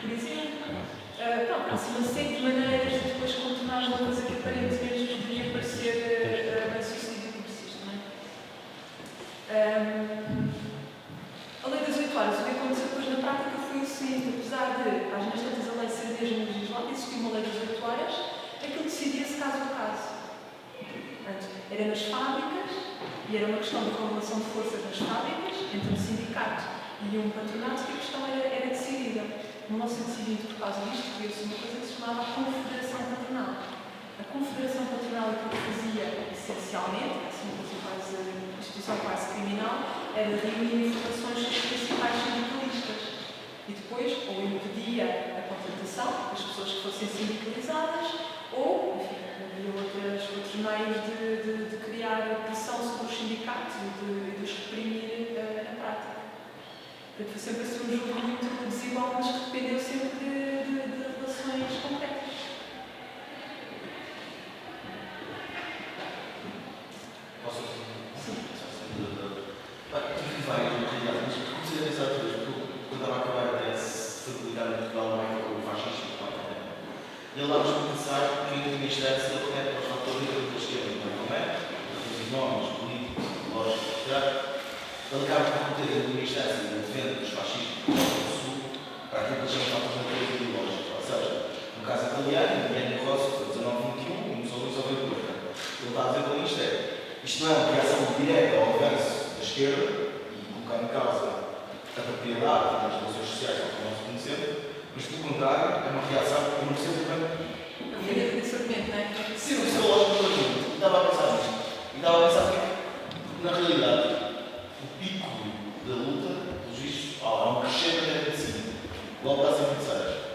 por exemplo. Pronto, há uma série de maneiras de depois contornar uma coisa que aparentemente poderia parecer bem sucedida e progressista, não é? A lei das 8 horas, o que aconteceu depois na prática foi o seguinte: apesar de, às vezes, tantas a lei ser mesmo legislada, existia uma lei das 8 horas, aquilo decidia-se caso a caso. Portanto, era nas fábricas, e era uma questão de correlação de forças nas fábricas, entre um sindicato e um patronato, que a questão era decidida. No 1920, por causa disto, criou-se uma coisa que se chamava a Confederação Patronal. A Confederação Patronal, o que fazia, essencialmente, assim, uma instituição quase criminal, era reunir informações sobre os principais sindicalistas. E depois, ou impedia a contratação das pessoas que fossem sindicalizadas, ou, enfim, havia outros meios de criar pressão sobre os sindicatos e de os reprimir na prática. Portanto, foi sempre assim um jogo muito desigual, mas que dependeu sempre de relações concretas. Posso? Sim. Tive várias materiais, mas comecei a pensar todas, porque eu estava a acabar até se publicar em Portugal, não é que o fascista, e ele dava-nos a pensar que em última instância ele é para os fatores da esquerda, não é? Os económicos, políticos, lógicos, etc. Ele acaba por ter, em última instância, o movimento dos fascistas do Sul para aquilo que eles chamam de fatores ideológicos. Ou seja, no caso italiano, o Vianney Rossi foi 1921 e Mussolini só veio depois. Ele está a dizer com isto isto não é uma reação direta ao avanço da esquerda e colocar em causa a propriedade e as relações sociais que nós conhecemos, mas pelo contrário, é uma reação que não precisa de bem. A vida de discernimento, não é? Sim, o seu lógico do mundo. E estava a pensar nisto. E estava a pensar que, na realidade, o pico da luta, pelos vistos, há um crescente até 25, logo para 126.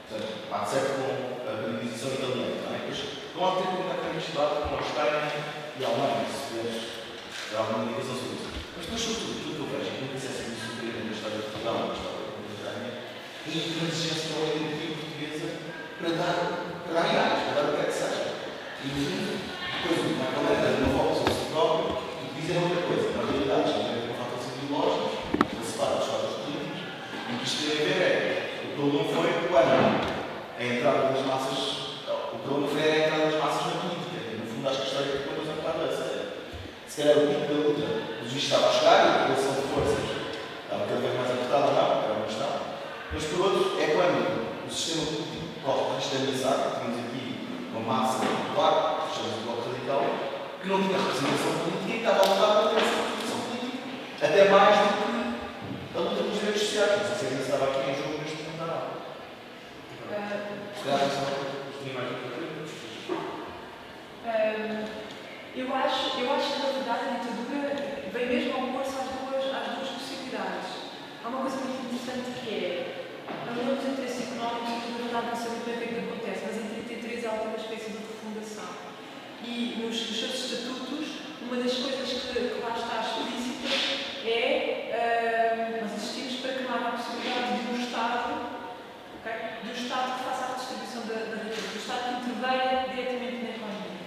Portanto, há de certo com a periodização italiana, não é? Mas não há de ter conta com a misturada com a Espanha e a Alemanha, se tiveres alguma indicação sobre isso. Mas depois, sobretudo, tudo que eu vejo, não sei se é muito superior na história de Portugal, na história da Mediterrânea, e a intransigência da identidade portuguesa para dar reais, para dar o que é que seja. E, depois, na coleta de uma volta sobre si próprio, e dizer outra coisa. Na realidade, isto tem a ver com fatores ideológicos, para separar dos fatores políticos, e o que isto tem a ver é, o problema foi quando a entrada das massas, o problema foi a entrada das massas na política. E, no fundo, acho que a história é uma coisa um bocado essa. Se calhar o pico da luta, os vistos estava a chegar, e a relação de forças estava cada vez mais apertada, não, era uma questão. Mas, por outro, é quando o sistema político corre para estabilizar, temos aqui uma massa popular, que chamamos de bloco radical, que não tinha representação política e que estava a lutar para ter essa representação política. Até mais do que a luta pelos direitos sociais. Não sei se ainda estava aqui em jogo neste momento ou não. Se calhar não são mais do que eu acho que, na verdade, a ditadura vem mesmo ao opor-se às duas possibilidades. Há uma coisa muito interessante que é, não temos interesse económico, que na verdade não sabemos bem o que acontece, mas em 33 há uma espécie de refundação. E nos seus estatutos, uma das coisas que lá está explícita é nós existimos para que não haja a possibilidade de um Estado, de um Estado que faça a redistribuição da riqueza, do Estado que intervenha diretamente na economia.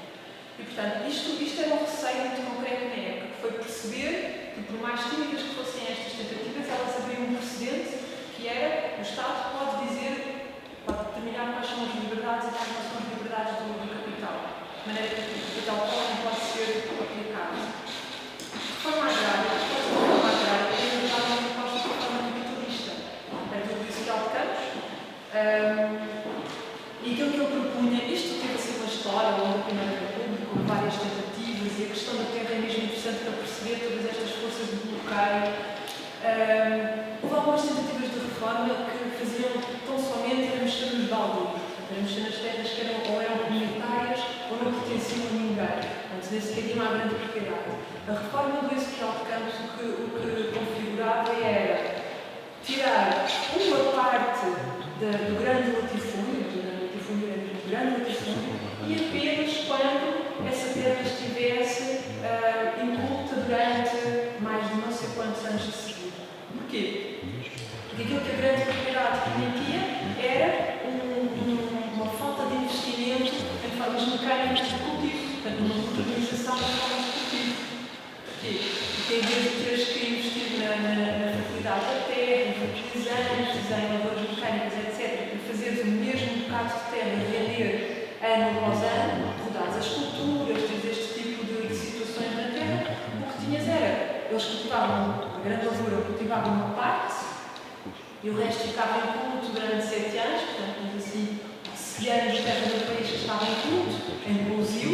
E, portanto, isto é um receio muito concreto na época, que foi perceber que, por mais tímidas que fossem estas tentativas, elas abriam um precedente que era o Estado pode determinar quais são as liberdades e quais não são as liberdades do capital, de maneira que o capital pode ser aplicado. De forma agrária, a reforma agrária é uma proposta de forma capitalista, do Luís Miguel de Campos, e aquilo que ele propunha, isto teve assim uma história ao longo da Primeira República, com várias tentativas, e a questão da terra é mesmo interessante para perceber todas estas forças de bloqueio. Houve algumas tentativas de reforma que faziam tão somente era mexer nos baldios, era mexer nas terras que ou eram comunitárias ou não pertenciam a ninguém. Antes nem sequer tinham uma grande propriedade. A reforma do Ezequiel de Campos o que configurava era tirar uma parte do grande latifúndio, e apenas quando essa terra estivesse inculta durante mais de não sei quantos anos de seguida. Porquê? Porque aquilo que a grande propriedade permitia era uma falta de investimento em formas mecânicas de cultivo, portanto, uma modernização das formas de cultivo. Porquê? Porque em vez de teres que investir na fertilidade da terra, em fertilizantes, em lavouras mecânicas, etc., e fazeres o mesmo bocado de terra render ano após ano, rodares as culturas, tens este tipo de situações na terra, o que tinhas era, eles cultivavam, a grande lavoura cultivavam uma parte, e o resto ficava em culto durante 7 anos, portanto, assim, 7 anos de terra do país que estava em culto, em Brasil,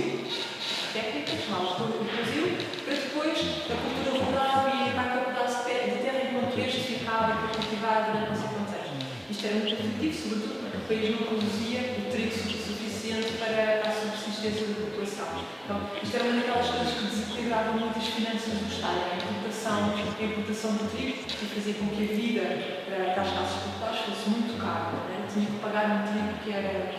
técnica, chamava-se Brasil, para depois a cultura rodava e para aquele pedaço de terra enquanto este ficava para cultivar durante não sei quantos anos. Isto era muito efetivo, sobretudo porque o país não produzia o trigo suficiente para a subsistência da população. Então, isto era uma daquelas coisas que desequilibravam muito as finanças do Estado, a importação do trigo, e fazia com que a vida para as classes populares fosse muito cara, né? Tinha que pagar um trigo que era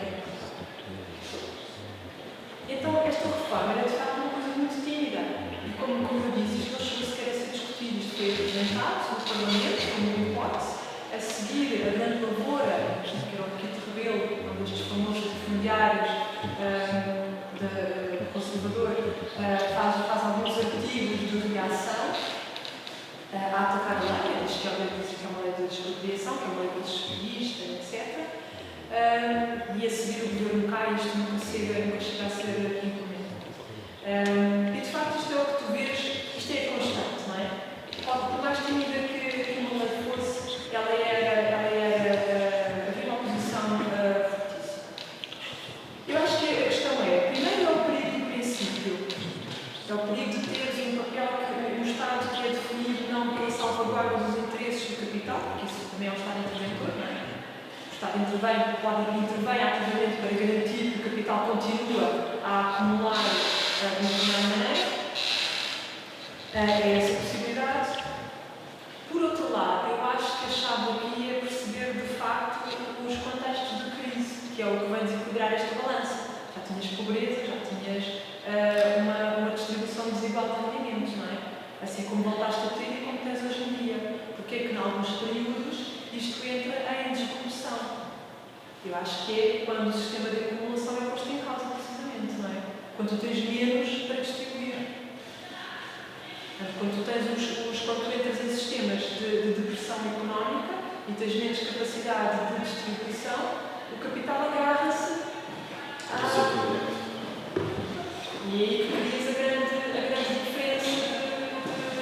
Então, esta reforma era de facto uma coisa muito tímida. E como eu disse, isto não chegou sequer a ser discutido. Isto foi apresentado no Parlamento, como uma hipótese, a seguir a grande lavoura, que era o Quito Rebelo, um destes famosos fundiários conservador, faz alguns artigos de reação a atacar a lei, diz que é uma lei de expropriação, que é uma lei de espírita, etc. E a seguir o governo cai, isto nunca chega a ser implementado. E de facto isto é o que tu vês, isto é constante, não é? Por mais tímida que uma lei fosse, havia uma oposição fortíssima. Eu acho que a questão primeiro é o perigo do princípio, é o perigo de teres um papel que um Estado que é definido não pela salvaguarda dos interesses do capital, porque isso também é um Estado interventor, não é? O Estado intervém ativamente para garantir que o capital continua a acumular de uma determinada maneira. É essa possibilidade. Por outro lado, eu acho que a chave aqui é perceber de facto os contextos de crise, que é o que vai desequilibrar esta balança. Já tinhas pobreza, já tinhas uma distribuição desigual de rendimentos, não é? Assim como voltaste a ter e como tens hoje em dia. Porque é que, em alguns períodos, isto entra em desproporção? Eu acho que é quando o sistema de acumulação é posto em causa, precisamente, não é? Quando tu tens menos para distribuir. Quando tu entras em sistemas de depressão económica e tens menos capacidade de distribuição, o capital agarra-se e aí crias a grande diferença de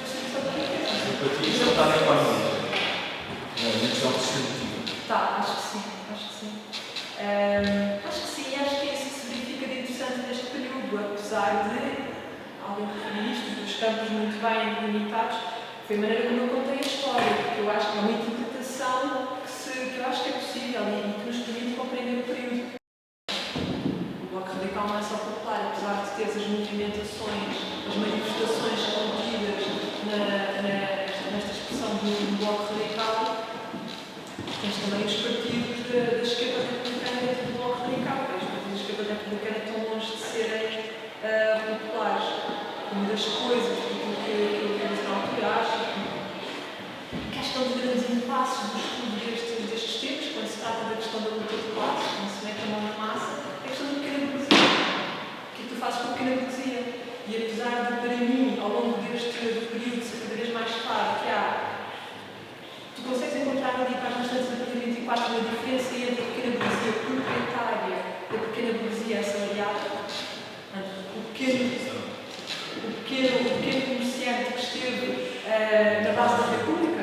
distribuição da riqueza. Para ti isto está na economia. Não é uma questão distributiva. Tá, acho que sim. Acho que é isso que se verifica de interessante neste período, apesar de alguém referir isto, os campos muito bem delimitados, foi a maneira como eu contei a história, porque eu acho que é uma interpretação que eu acho que é possível e que nos permite compreender o período. O Bloco Radical não é só popular, apesar de ter as movimentações, as manifestações contidas nesta expressão do Bloco Radical, tens também os partidos da esquerda republicana dentro do Bloco Radical, porque os partidos da esquerda republicana estão longe de serem populares. Uma das coisas que eu na altura acho que a questão de grandes impasses do estudo destes tempos, quando se trata da questão da luta de classes, quando se mete a mão na massa, é a questão da pequena burguesia. O que é que tu fazes com a pequena burguesia? E apesar de, para mim, ao longo deste período, ser cada vez mais claro que tu consegues encontrar ali páginas tanto da página 24 a diferença entre a pequena burguesia proprietária e a pequena burguesia assalariada. O pequeno comerciante que esteve na base da República.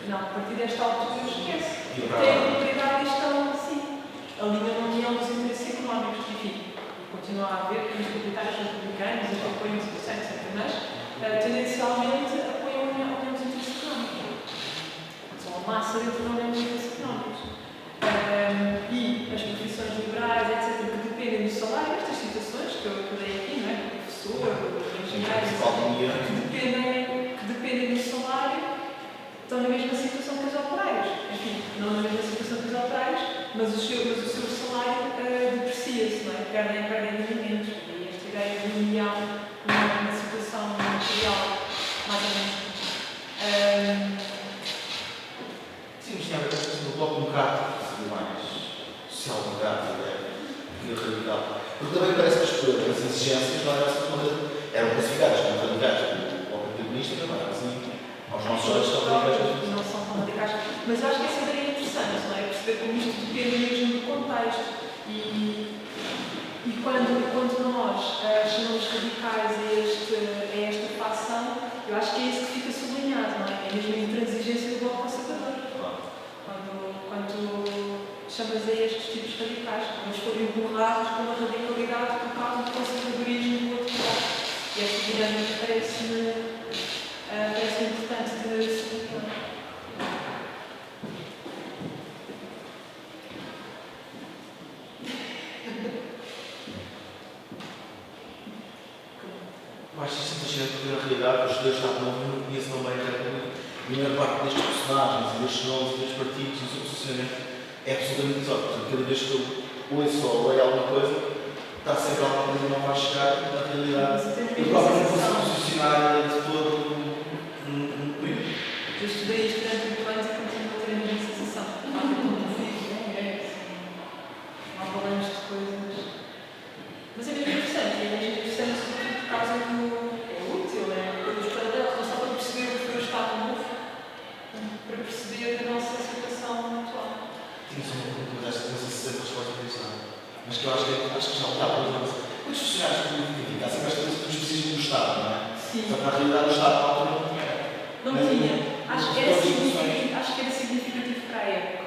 Não, a partir desta altura esquece. Tem a propriedade e estão assim. Ali na união dos interesses económicos, enfim. Continua a haver os proprietários republicanos, os apoiam os interesses, etc. Mas tendencialmente apoiam a união dos interesses económicos. São a massa dentro da união dos interesses económicos. E as profissões liberais, etc., que dependem do salário, estas situações que eu dei aqui, não é? O professor, o engenheiro, que dependem do salário, estão na mesma situação que os operários. Enfim, não na mesma situação que os operários, mas o seu salário deprecia-se, não é? Perdem rendimentos. E esta ideia de união numa situação material, mais ou menos. Sim, mas tinha a ver com o bloco democrático, mais social-democrático, e a realidade. Porque também parece que as exigências não eram classificadas como radicais, como o Partido Comunista, não era assim. Aos nossos olhos são radicais. Não são radicais. Mas eu acho que essa ideia é interessante, não é? Perceber como isto depende mesmo do contexto. E quando nós chamamos radicais a esta facção, eu acho que é isso que fica sublinhado, não é? É mesmo a intransigência do bloco conservador. Quando chamas a estes tipos radicais, quando eles forem burlados com uma radicalidade por causa do conservadorismo do outro lado. E esta dinâmica parece-me importante de sublinhar. Eu acho que isto é na realidade, os estudantes da República não conhecem bem a República. A maior parte destes personagens, destes nomes, destes partidos, e o seu posicionamento é absolutamente exótico. Portanto, cada vez que eu ouço ou leio alguma coisa, está sempre alguma coisa que não vai chegar na realidade. Eu próprio não consigo posicionar de todo no período. Eu estudei isto durante 8 anos e continuo a ter a mesma sensação. Não há balanços de coisas. Mas é mesmo interessante, e é mesmo interessante sobretudo por causa do. É útil, pelos paralelos, não só para perceber o que foi o Estado novo, para perceber a nossa situação atual. Tinha só uma pergunta, mas não sei se é a resposta para isso, mas que eu acho que já está por exemplo. Muitos funcionários públicos há sempre esta coisa do especialismo do Estado, não é? Sim. Só que na realidade o Estado na altura não tinha. Não tinha. Acho que era significativo para a época.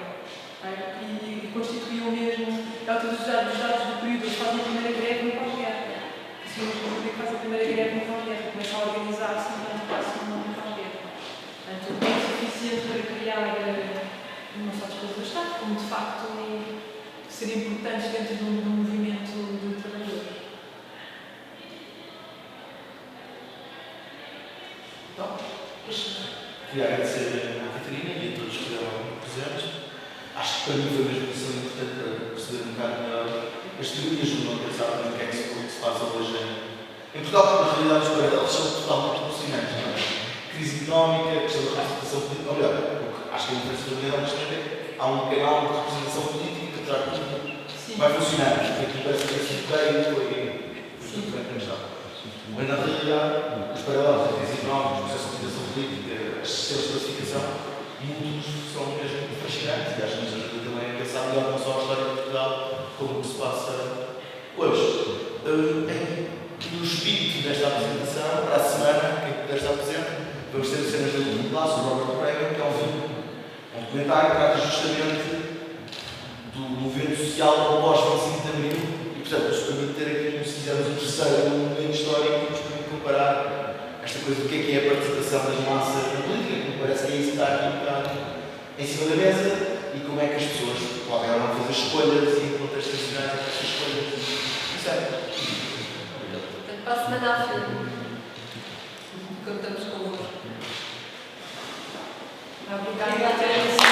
E constituíam mesmo. Todos os dados do período, eles fazem a primeira greve no pós-guerra. O Sr. República faz a primeira greve no pós-guerra, começa a organizar-se no pós-guerra. Portanto, é suficiente para criar não só as coisas do Estado, como de facto ser importantes dentro de um movimento de trabalhadores. Então, queria agradecer à Catarina e a todos que estiveram presentes. Acho que para mim foi mesmo uma importante para perceber um bocado melhor as teorias do não pensar no que é que se faz hoje em Portugal, porque na realidade os paralelos são totalmente impressionantes, não é? Crise económica, questão da representação política, ou melhor, acho que a diferença do melhor é há um canal de representação política que apesar de tudo vai funcionar, porque aqui parece que esse bem foi tudo bem pensado. Mas na realidade, os paralelos da crise económica, os processos de representação política, as sistemas de classificação, muitos são mesmo fascinantes e acho que nos ajuda também a pensar melhor não só a história de Portugal, como o que se passa hoje. No espírito desta apresentação, para a semana, quem puder estar presente, vamos ter cenas do último classe, o Robert Reagan, que é um documentário que trata justamente do movimento social pós-25 de Abril e, portanto, nos permite ter aqui, se quisermos, um terceiro momento histórico que nos permite comparar esta coisa do que é a participação das massas na política, que me parece que é isso que está aqui um bocado em cima da mesa e como é que as pessoas podem ou não fazer escolhas e em contextos nacionais essas escolhas. Isso é. Portanto, para a semana há filme. Contamos convosco. Obrigada.